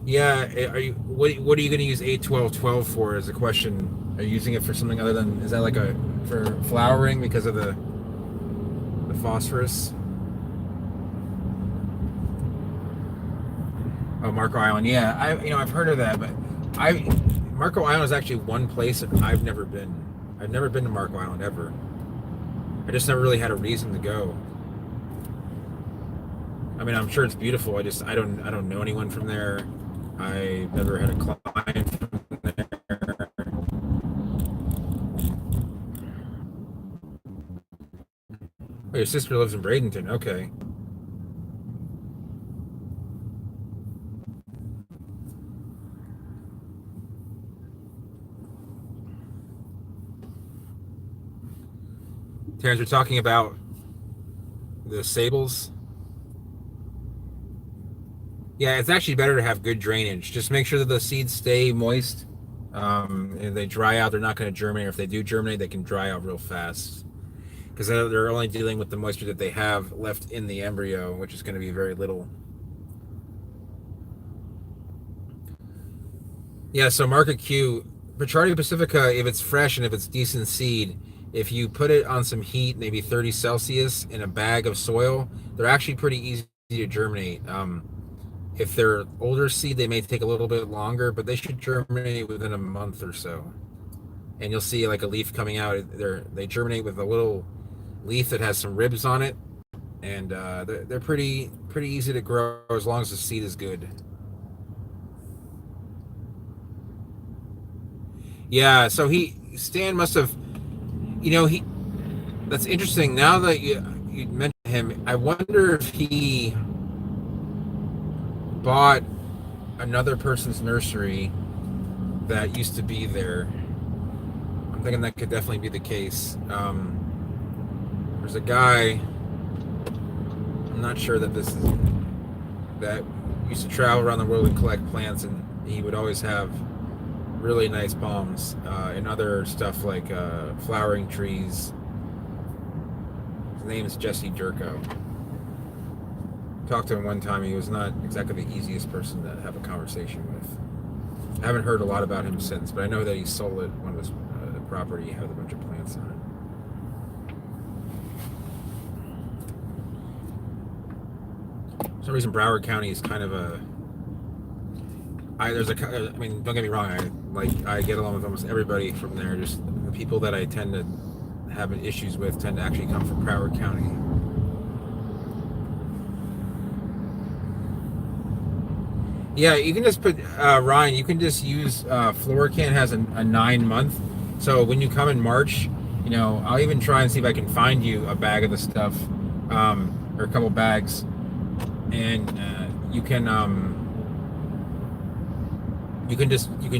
Yeah, what are you going to use 8-12-12 for? Is the question. Are you using it for something other than? Is that for flowering because of the phosphorus? Oh, Marco Island. Yeah, I've heard of that, but Marco Island is actually one place that I've never been. I've never been to Marco Island ever. I just never really had a reason to go. I'm sure it's beautiful. I don't know anyone from there. I never had a client from there. Oh, your sister lives in Bradenton. Okay. Terrence, we're talking about the sables. Yeah, it's actually better to have good drainage. Just make sure that the seeds stay moist. If they dry out, they're not going to germinate. Or if they do germinate, they can dry out real fast. Because they're only dealing with the moisture that they have left in the embryo, which is going to be very little. Yeah, so Market Q, Petrardia pacifica, if it's fresh and if it's decent seed, if you put it on some heat, maybe 30 Celsius in a bag of soil, they're actually pretty easy to germinate. If they're older seed, they may take a little bit longer, but they should germinate within a month or so. And you'll see a leaf coming out. They germinate with a little leaf that has some ribs on it, and they're pretty easy to grow as long as the seed is good. Yeah, so Stan must have, that's interesting. Now that you mentioned him, I wonder if he bought another person's nursery that used to be there. I'm thinking that could definitely be the case. There's a guy, I'm not sure that that used to travel around the world and collect plants, and he would always have really nice palms and other stuff like flowering trees. His name is Jesse Durko. Talked to him one time. He was not exactly the easiest person to have a conversation with. I haven't heard a lot about him since, but I know that he sold it, one of his property. He had a bunch of plants on it. For some reason, Broward County is kind of a. I mean, don't get me wrong. I get along with almost everybody from there. Just the people that I tend to have issues with tend to actually come from Broward County. Yeah, you can just put Ryan. You can just use Florican has a 9-month. So when you come in March, I'll even try and see if I can find you a bag of the stuff, or a couple bags, and you can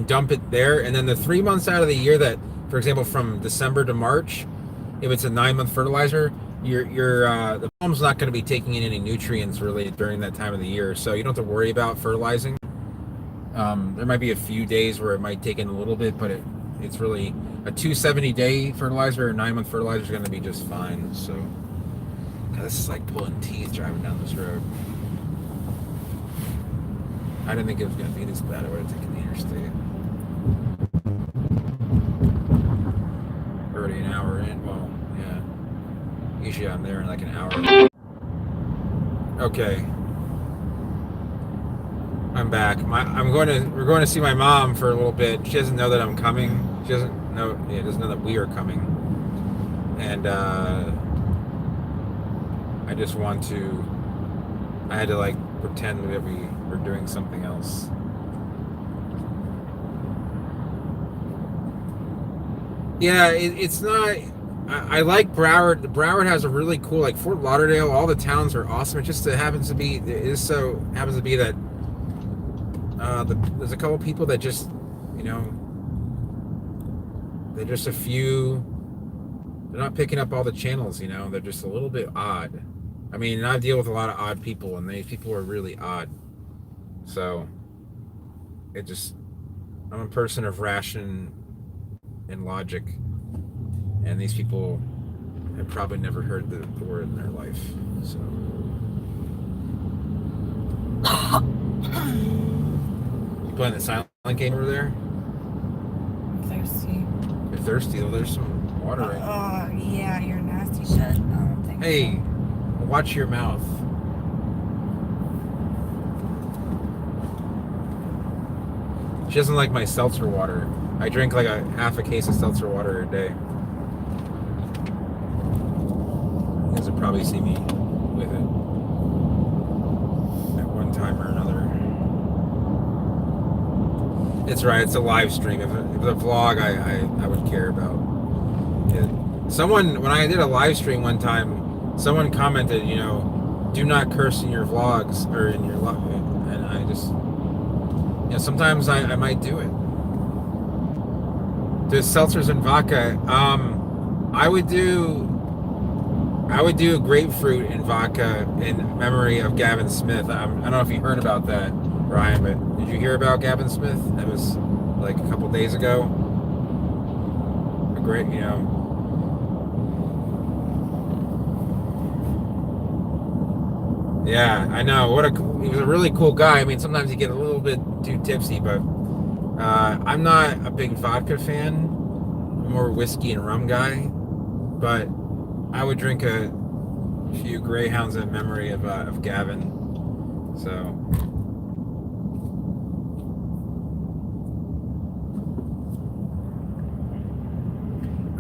dump it there. And then the 3 months out of the year that, for example, from December to March, if it's a 9-month fertilizer, the palm's not going to be taking in any nutrients really during that time of the year, so you don't have to worry about fertilizing. There might be a few days where it might take in a little bit, but it's really a 270-day fertilizer or 9-month fertilizer is going to be just fine. So God, this is like pulling teeth driving down this road. I didn't think it was going to be this bad. I would have taken the interstate. Already an hour in. Well, yeah. Usually I'm there in like an hour. Okay. I'm back. We're going to see my mom for a little bit. She doesn't know that I'm coming. She doesn't know that we are coming. And I just want to. I had to like pretend that we were doing something else. Yeah, it's not. I like Broward. Broward has a really cool, like Fort Lauderdale. All the towns are awesome. It just happens to be that there's a couple people that just, they're just a few. They're not picking up all the channels. They're just a little bit odd. I mean, I deal with a lot of odd people, and these people are really odd. So I'm a person of ration and logic. And these people have probably never heard the word in their life. So. You playing the silent game over there? I'm thirsty. You're thirsty? Well, there's some water right Oh, yeah, you're nasty shit. I don't think Hey, watch your mouth. She doesn't like my seltzer water. I drink like half a case of seltzer water a day. You guys will probably see me with it at one time or another. It's right, it's a live stream. If it was a vlog, I would care about it. When I did a live stream one time, someone commented, do not curse in your vlogs or in your live. And I just, sometimes I might do it. There's seltzers and vodka. I would do grapefruit and vodka in memory of Gavin Smith. I don't know if you heard about that, Ryan, but did you hear about Gavin Smith? That was like a couple days ago. A great, Yeah, I know. He was a really cool guy. I mean, sometimes you get a little bit too tipsy, but I'm not a big vodka fan. I'm more whiskey and rum guy, but I would drink a few Greyhounds in memory of Gavin. So.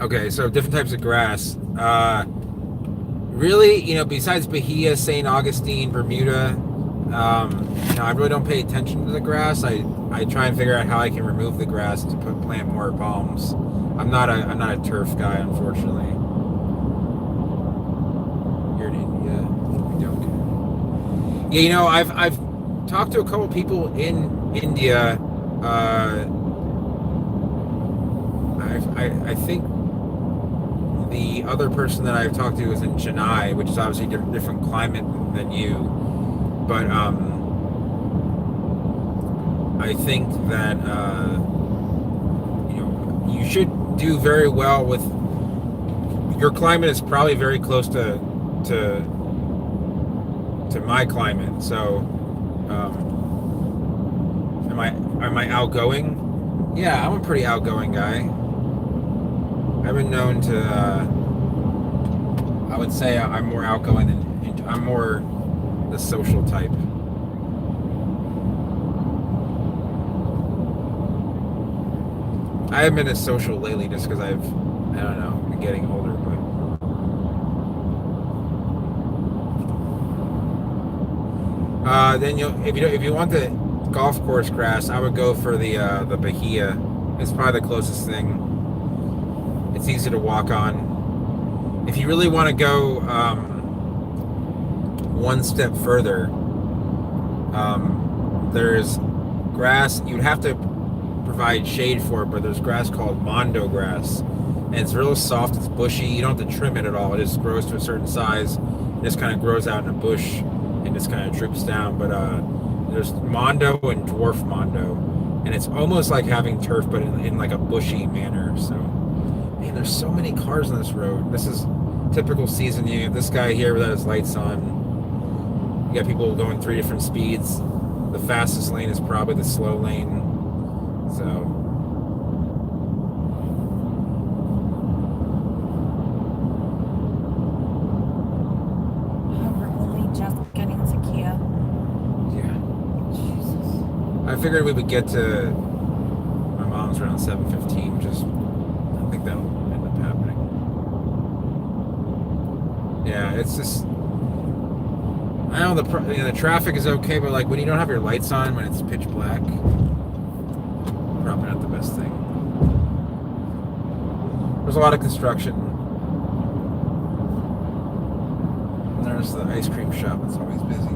Okay, so different types of grass. Really, besides Bahia, St. Augustine, Bermuda, I really don't pay attention to the grass. I try and figure out how I can remove the grass to plant more palms. I'm not a turf guy, unfortunately. You're in India. We don't. Yeah, I've talked to a couple people in India. I think the other person that I've talked to is in Chennai, which is obviously a different climate than you. But I think that you should do very well with your climate. Is probably very close to my climate. So am I outgoing? Yeah, I'm a pretty outgoing guy. I've been known to, I would say I'm more outgoing than, I'm more the social type. I haven't been as social lately just because I don't know, been getting older, but then if you want the golf course grass, I would go for the Bahia. It's probably the closest thing. It's easy to walk on. If you really want to go one step further, there's grass. You'd have to provide shade for it, but there's grass called Mondo grass, and it's real soft. It's bushy. You don't have to trim it at all. It just grows to a certain size. It just kind of grows out in a bush and just kind of droops down. But there's Mondo and Dwarf Mondo, and it's almost like having turf, but in like a bushy manner. So, man, there's so many cars on this road. This is typical season. You have this guy here without his lights on. You got people going 3 different speeds. The fastest lane is probably the slow lane. So we're only just getting to Kia. yeah, Jesus. I figured we would get to my mom's around 7:15. Just I think that'll end up happening. Yeah, it's just I know the traffic is okay, but like when you don't have your lights on, when it's pitch black, probably not the best thing. There's a lot of construction. And there's the ice cream shop that's always busy.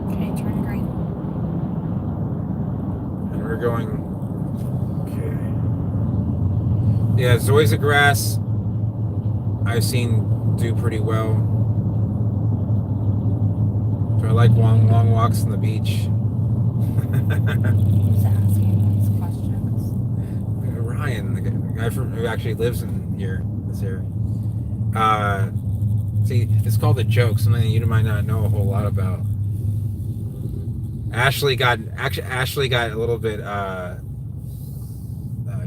Okay, turn green. And we're going. Okay. Yeah, Zoysia grass I've seen do pretty well. Do I like long walks on the beach? Who's asking these questions? Ryan, the guy who actually lives in this area. See, it's called a joke, something that you might not know a whole lot about. Ashley got a little bit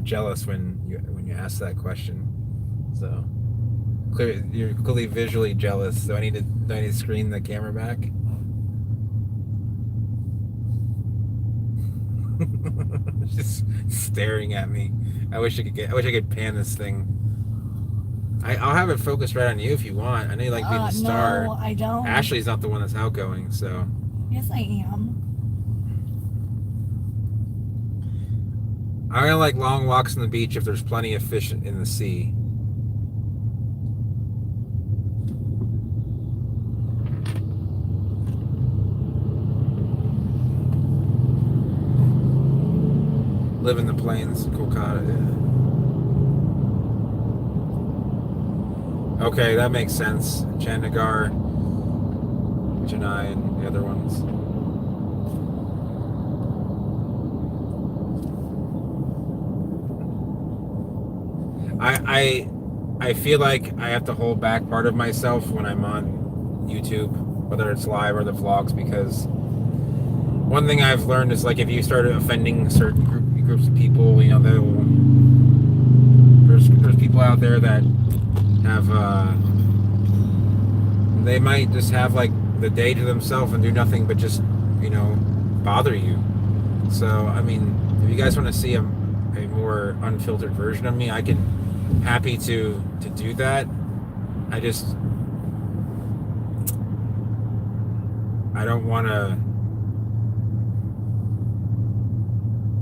jealous when you asked that question. So you're clearly visually jealous. Do I need to screen the camera back? Just staring at me. I wish I could pan this thing. I'll have it focused right on you if you want. I know you like being the star. No, I don't. Ashley's not the one that's outgoing, so. Yes, I am. I like long walks on the beach if there's plenty of fish in the sea. Live in the plains, Kolkata. Yeah. Okay, that makes sense. Chandigarh, Chennai, and the other ones. I feel like I have to hold back part of myself when I'm on YouTube, whether it's live or the vlogs, because one thing I've learned is like if you start offending certain groups of people, you know, there's people out there that have they might just have like the day to themselves and do nothing but just, you know, bother you. So I mean, if you guys want to see a more unfiltered version of me, I can happy to do that. I don't want to.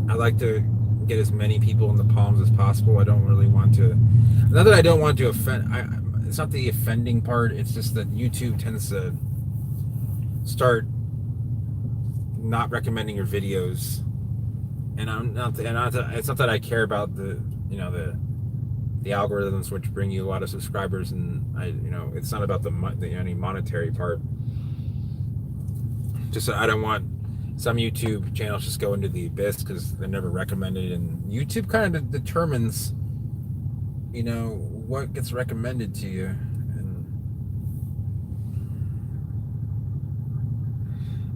I like to get as many people in the palms as possible. I don't really want to. Not that I don't want to offend. It's not the offending part. It's just that YouTube tends to start not recommending your videos, and it's not that I care about the algorithms which bring you a lot of subscribers, and it's not about any monetary part. Just I don't want some YouTube channels just go into the abyss because they're never recommended, and YouTube kind of determines, what gets recommended to you. And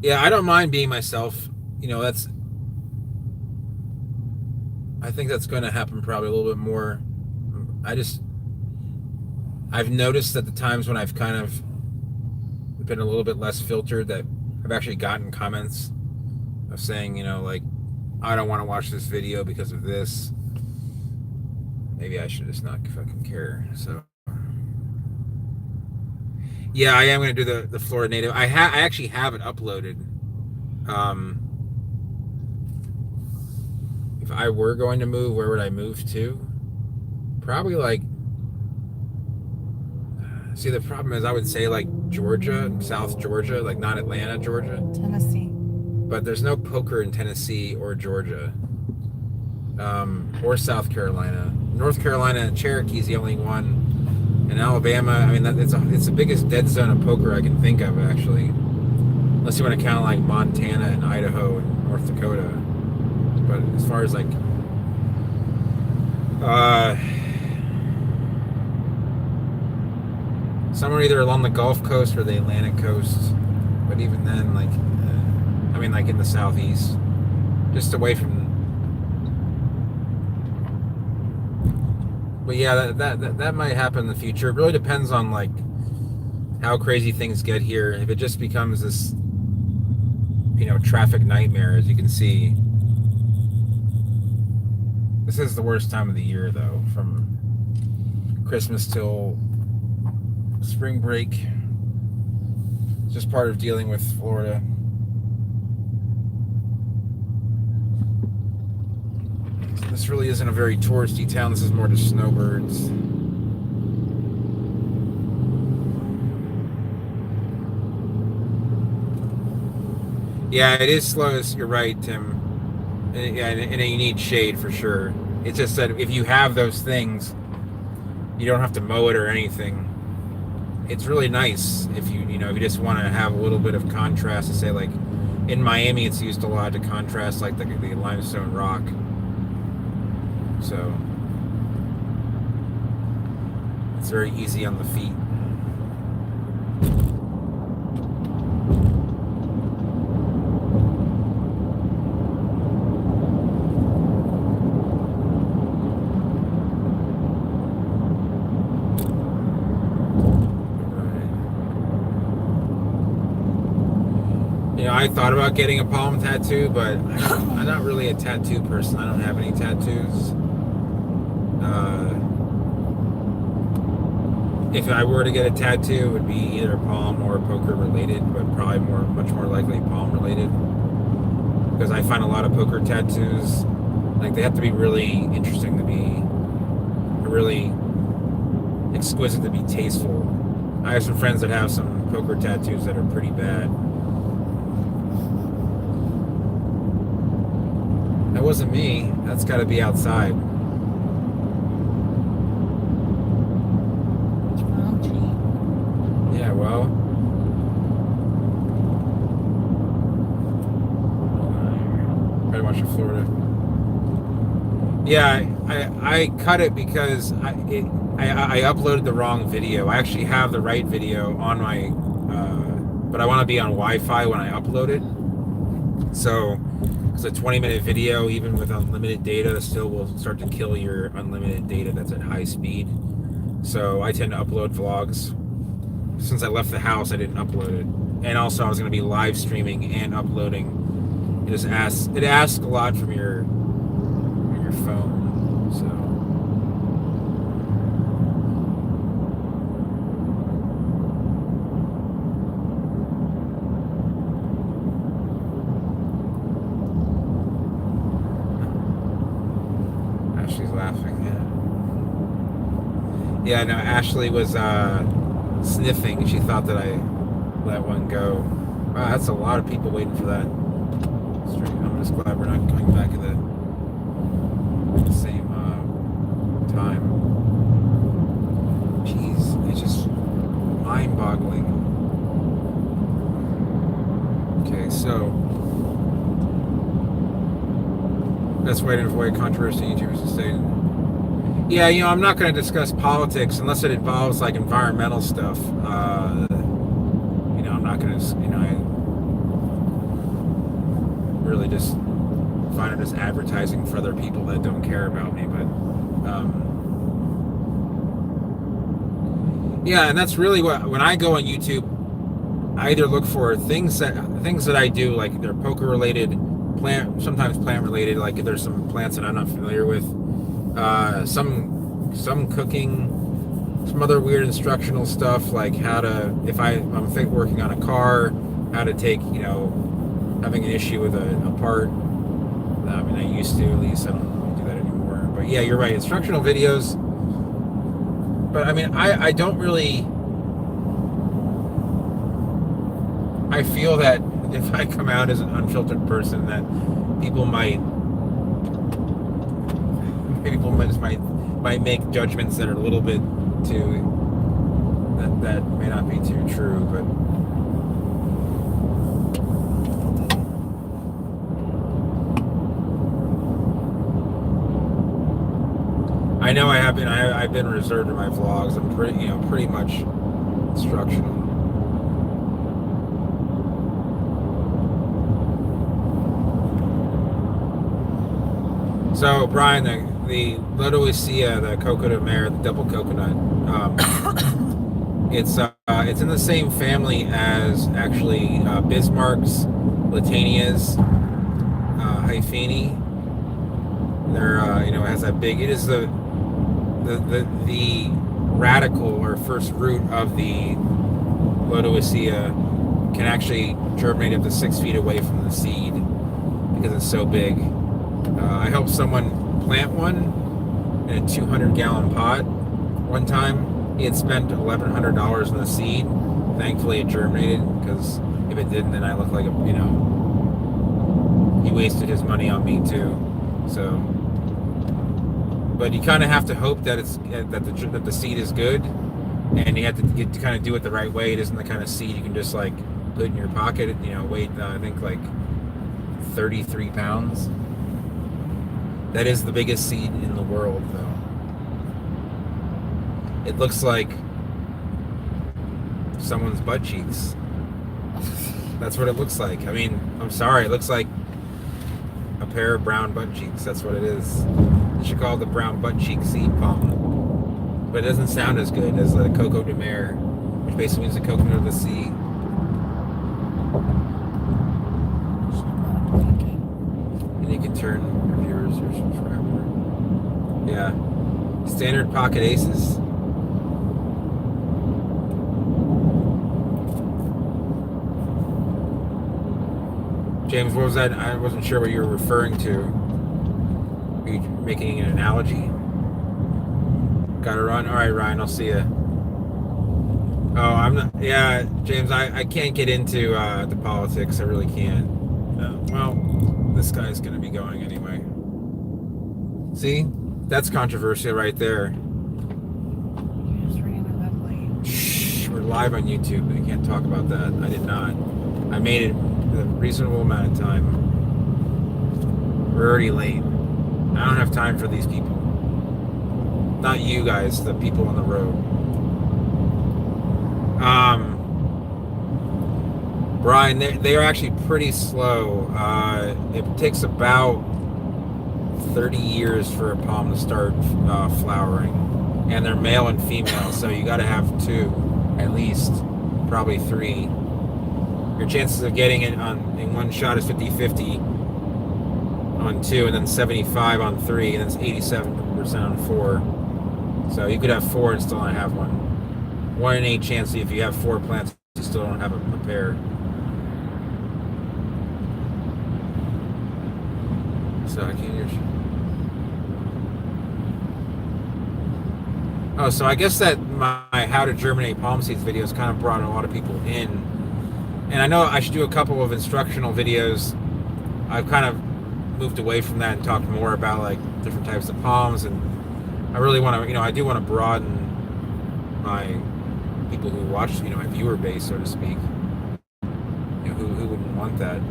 yeah, I don't mind being myself. I think that's going to happen probably a little bit more. I've noticed that the times when I've kind of been a little bit less filtered, that I've actually gotten comments of saying, you know, like, I don't want to watch this video because of this. Maybe I should just not fucking care. So yeah, I am going to do the Florida native. I actually have it uploaded. If I were going to move, where would I move to? Probably like, see, the problem is I would say like Georgia, South Georgia, like not Atlanta, Georgia. Tennessee. But there's no poker in Tennessee or Georgia, or South Carolina. North Carolina, Cherokee's the only one. In Alabama, I mean, it's the biggest dead zone of poker I can think of, actually. Unless you want to count like Montana and Idaho and North Dakota. But as far as like, some are either along the Gulf Coast or the Atlantic Coast. But even then, like, I mean, like in the Southeast, just away from. But yeah, that might happen in the future. It really depends on like how crazy things get here. If it just becomes this, you know, traffic nightmare, as you can see. This is the worst time of the year, though, from Christmas till spring break. It's just part of dealing with Florida. This really isn't a very touristy town. This is more just snowbirds. Yeah, it is slow. You're right, Tim. And you need shade for sure. It's just that if you have those things, you don't have to mow it or anything. It's really nice if you just want to have a little bit of contrast. To say, like in Miami, it's used a lot to contrast like the limestone rock. So it's very easy on the feet. You know, I thought about getting a palm tattoo, but I'm not really a tattoo person. I don't have any tattoos. If I were to get a tattoo, it would be either palm or poker related, but probably much more likely palm related. Because I find a lot of poker tattoos, like they have to be really interesting to be, really exquisite to be tasteful. I have some friends that have some poker tattoos that are pretty bad. That wasn't me. That's got to be outside. Yeah, well. Very much in Florida. Yeah, I cut it because I uploaded the wrong video. I actually have the right video on my, but I want to be on Wi-Fi when I upload it. So it's a 20-minute video, even with unlimited data, still will start to kill your unlimited data that's at high speed. So I tend to upload vlogs. Since I left the house, I didn't upload it. And also I was going to be live streaming and uploading. It asks a lot from your phone. So Ashley's laughing. Yeah, no, Ashley was sniffing. She thought that I let one go. Wow, that's a lot of people waiting for that stream. I'm just glad we're not coming back at the same time. Jeez, it's just mind-boggling. Okay, so best way to avoid controversy, YouTubers to say. Yeah, I'm not going to discuss politics unless it involves like environmental stuff. I'm not going to, I really just find it as advertising for other people that don't care about me. But Yeah, and that's really what, when I go on YouTube, I either look for things that I do, like they're poker related, sometimes plant related, like if there's some plants that I'm not familiar with, some cooking, some other weird instructional stuff, like how to, if I'm working on a car, how to take, having an issue with a part. I mean, I used to, at least. I don't really do that anymore. But yeah, you're right. Instructional videos. But I mean, I don't really. I feel that if I come out as an unfiltered person, that people might make judgments that are a little bit too, that may not be too true, but. I know I've been reserved in my vlogs. I'm pretty much instructional. So Brian, the Lodoicea, the Coco de Mer, the double coconut, it's in the same family as actually Bismarck's, Latania's, Hyphene. They're it has that big. It is the radical or first root of the Lodoicea can actually germinate up to 6 feet away from the seed because it's so big. I helped someone plant one in a 200-gallon pot one time. He had spent $1,100 on the seed. Thankfully, it germinated, because if it didn't, then I look like he wasted his money on me too. So. But you kind of have to hope that that the seed is good, and you have to kind of do it the right way. It isn't the kind of seed you can just like put in your pocket. Weight I think like 33 pounds. That is the biggest seed in the world, though. It looks like someone's butt cheeks. That's what it looks like. I mean, I'm sorry, it looks like a pair of brown butt cheeks. That's what it is. You should call it the brown butt cheek seed palm. But it doesn't sound as good as the Coco de Mer, which basically means the coconut of the sea. And you can turn reviewers or forever. Yeah. Standard pocket aces. James, what was that? I wasn't sure what you were referring to. Are you making an analogy? Gotta run. All right, Ryan, I'll see you. Oh, I'm not. Yeah, James, I can't get into the politics. I really can't. Well, this guy's gonna be going anyway. See, that's controversial right there. You just ran a red light. Shh, we're live on YouTube. I can't talk about that. I did not. I made it a reasonable amount of time. We're already late. I don't have time for these people. Not you guys, the people on the road. Brian, they are actually pretty slow. It takes about 30 years for a palm to start flowering. And they're male and female, so you gotta have 2, at least, probably 3. Your chances of getting it in one shot is 50-50 on 2, and then 75 on 3, and then it's 87% on 4. So you could have 4 and still not have one. 1 in 8 chance if you have 4 plants, you still don't have a pair. So I can't hear you. Oh, so I guess that my How to Germinate Palm Seeds videos kind of brought a lot of people in. And I know I should do a couple of instructional videos. I've kind of moved away from that and talked more about like different types of palms, and I really want to, I do want to broaden my people who watch, my viewer base, so to speak. Who wouldn't want that?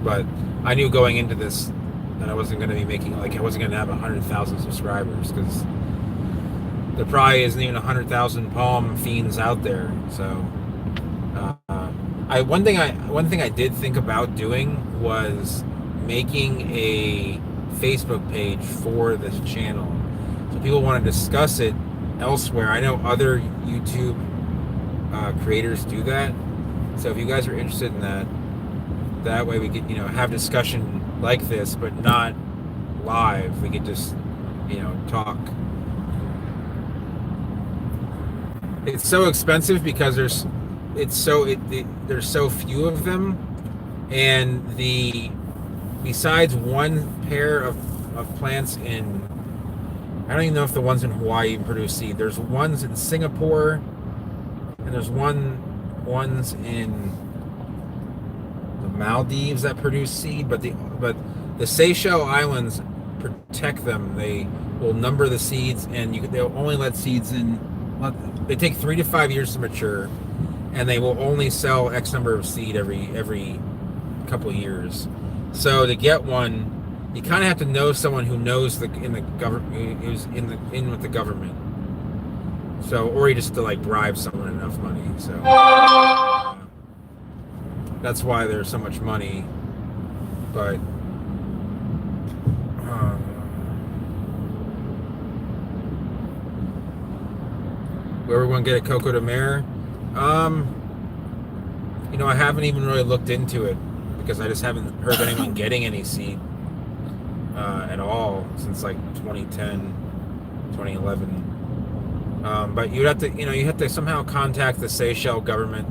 But I knew going into this that I wasn't going to be making, I wasn't going to have 100,000 subscribers, because there probably isn't even 100,000 palm fiends out there. So one thing I did think about doing was making a Facebook page for this channel, so people want to discuss it elsewhere. I know other YouTube creators do that. So if you guys are interested in that, that way we could, have discussion like this, but not live. We could just, talk. It's so expensive because there's so few of them, and besides one pair of plants in, I don't even know if the ones in Hawaii even produce seed. There's ones in Singapore, and there's ones in the Maldives that produce seed, but the Seychelles Islands protect them. They will number the seeds, and they'll only let seeds in. They take 3 to 5 years to mature, and they will only sell X number of seed every couple of years. So to get one, you kind of have to know someone who knows who's in with the government. So, or you just to bribe someone enough money. So that's why there's so much money. But where we're going to get a Coco de Mer, I haven't even really looked into it because I just haven't heard of anyone getting any seed at all since 2010, 2011. But you have to somehow contact the Seychelles government.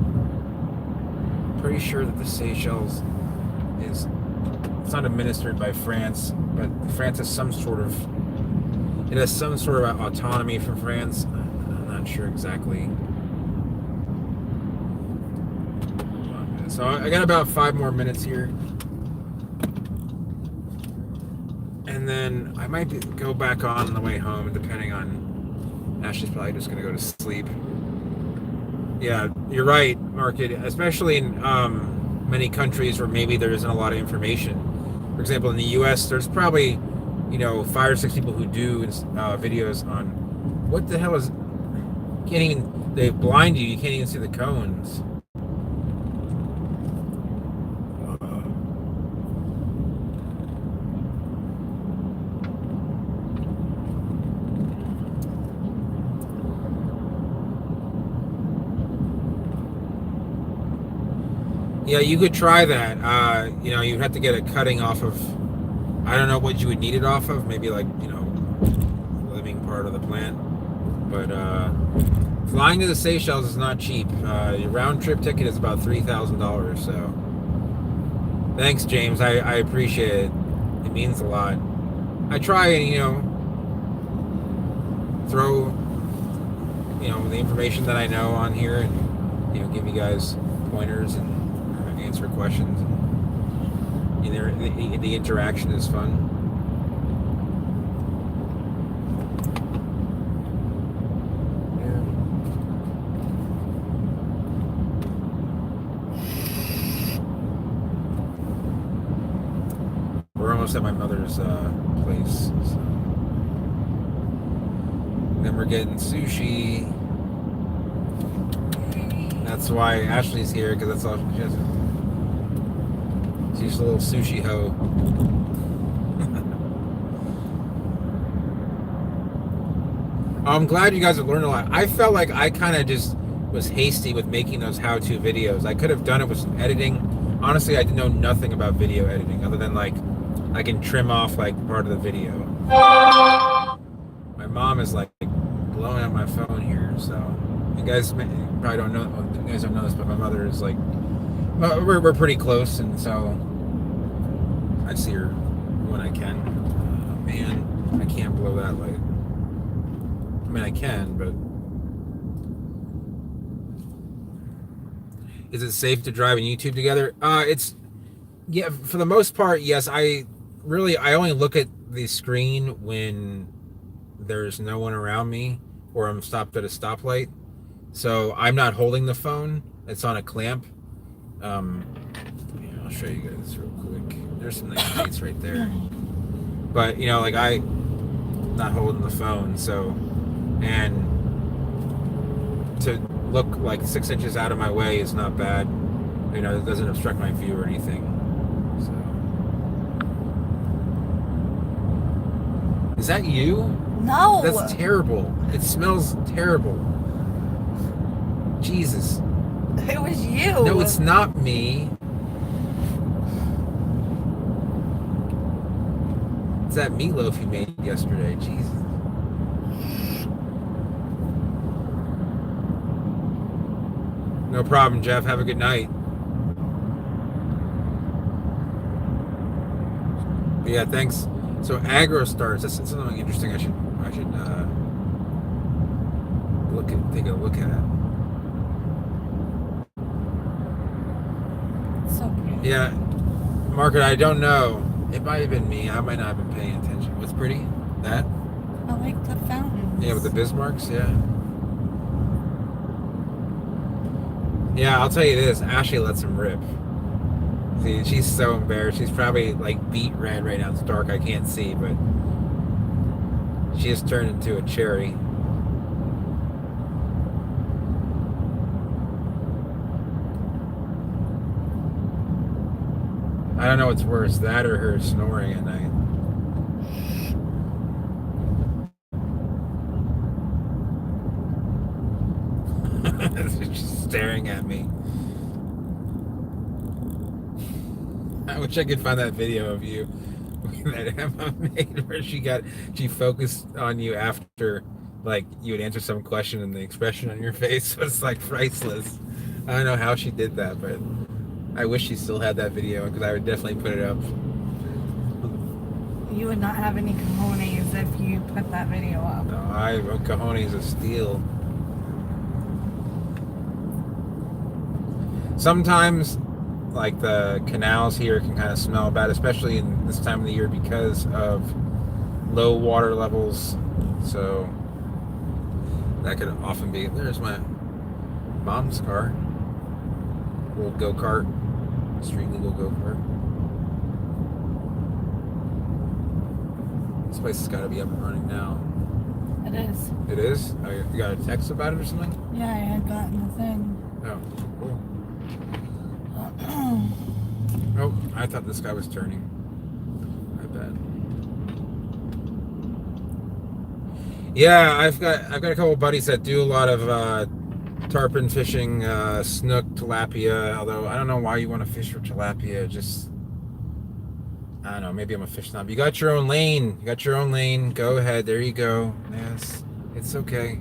Pretty sure that the Seychelles it's not administered by France, but France has some sort of autonomy from France. I'm not sure exactly. So I got about 5 more minutes here. And then I might go back on the way home, depending on... Ashley's probably just going to go to sleep. Yeah, you're right, Mark. Especially in many countries where maybe there isn't a lot of information. For example, in the U.S., there's probably, 5 or 6 people who do videos on what the hell is... They blind you. You can't even see the cones. Yeah, you could try that. You'd have to get a cutting off of, I don't know what you would need it off of, maybe living part of the plant. But flying to the Seychelles is not cheap. Your round trip ticket is about $3,000. So thanks, James. I appreciate it. It means a lot. I try and throw the information that I know on here and give you guys pointers and answer questions. And the interaction is fun. We're almost at my mother's place. So. Then we're getting sushi. That's why Ashley's here, because that's all she has. She's a little sushi hoe. I'm glad you guys have learned a lot. I felt like I kind of just was hasty with making those how-to videos. I could have done it with some editing. Honestly, I know nothing about video editing other than I can trim off part of the video. My mom is blowing up my phone here, so you guys probably don't know. You guys don't know this, but my mother is we're pretty close, and so I see her when I can. Man, I can't blow that light. I mean, I can, but is it safe to drive and YouTube together? Yeah, for the most part, yes. I only look at the screen when there's no one around me or I'm stopped at a stoplight. So I'm not holding the phone. It's on a clamp. I'll show you guys real quick. There's some nice lights right there. But, I'm not holding the phone. So, and to look 6 inches out of my way is not bad. It doesn't obstruct my view or anything. So. Is that you? No. That's terrible. It smells terrible. Jesus. It was you. No, it's not me. It's that meatloaf you made yesterday. Jesus. No problem, Jeff. Have a good night. But yeah, thanks. So AgroStars, that's something interesting. I should take a look at. It's so pretty. Yeah, Margaret, I don't know. It might have been me. I might not have been paying attention. What's pretty? That? I like the fountains. Yeah, with the Bismarcks. Yeah. Yeah, I'll tell you this. Ashley lets him rip. See, she's so embarrassed. She's probably like beet red right now. It's dark. I can't see, but she has turned into a cherry. I don't know what's worse, that or her snoring at night. She's staring at me. I wish I could find that video of you that Emma made where she focused on you after like you would answer some question and the expression on your face was like priceless. I don't know how she did that, but I wish she still had that video because I would definitely put it up. You would not have any cojones if you put that video up. No, cojones of steel. Sometimes, like the canals here can kind of smell bad, especially in this time of the year because of low water levels. So that could often be. There's my mom's car, little go-kart, street legal go-kart. This place has got to be up and running now. It is. It is? Oh, you got a text about it or something? Yeah, I had gotten the thing. Oh, cool. Oh, I thought this guy was turning. I bet. Yeah, I've got a couple buddies that do a lot of tarpon fishing, snook, tilapia. Although I don't know why you want to fish for tilapia. Just I don't know. Maybe I'm a fish snob. You got your own lane. You got your own lane. Go ahead. There you go. Yes, it's okay.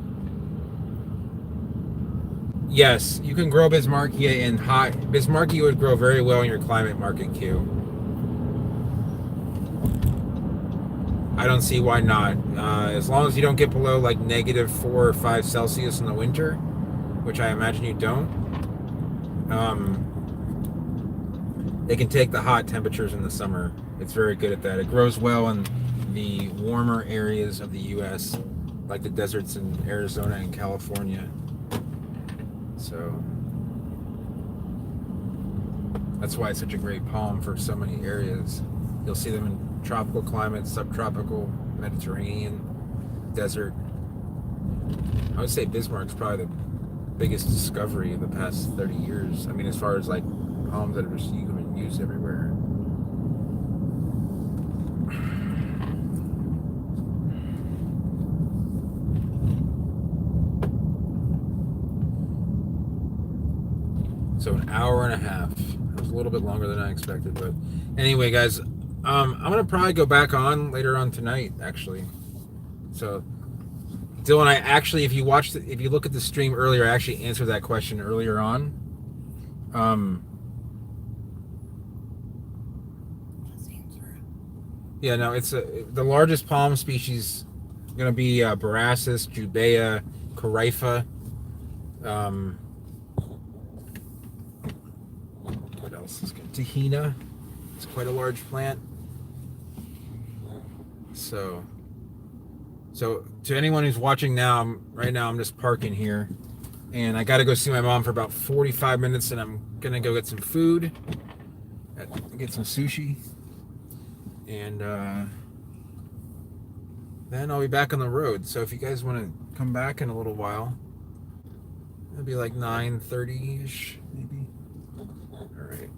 Yes, you can grow Bismarckia in hot. Bismarckia would grow very well in your climate market, Q. I don't see why not. As long as you don't get below like -4 or 5 Celsius in the winter, which I imagine you don't. They can take the hot temperatures in the summer. It's very good at that. It grows well in the warmer areas of the U.S., like the deserts in Arizona and California. So that's why it's such a great palm for so many areas. You'll see them in tropical climates, subtropical, Mediterranean, desert. I would say Bismarck's probably the biggest discovery of the past 30 years. I mean, as far as like palms that are used everywhere. So an hour and a half. It was a little bit longer than I expected, but anyway, guys, I'm gonna probably go back on later on tonight, actually. So, Dylan, I actually, if you look at the stream earlier, I actually answered that question earlier on. Yeah, no, it's the largest palm species gonna be Borassus, Jubea, Corypha. What else is good? Tahina. It's quite a large plant. So to anyone who's watching now, right now I'm just parking here, and I got to go see my mom for about 45 minutes, and I'm gonna go get some food, get some sushi, and then I'll be back on the road. So if you guys want to come back in a little while, it'll be like 9:30ish, maybe. All right.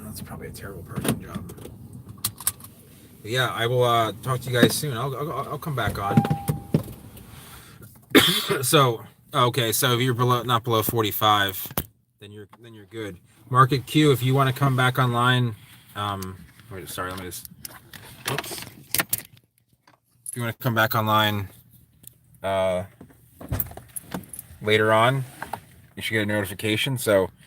That's probably a terrible parking job. Yeah, I will talk to you guys soon. I'll come back on. So okay, so if you're not below 45, then you're good. Market Q, if you want to come back online, wait, sorry, let me just. Oops. If you want to come back online, later on, you should get a notification. So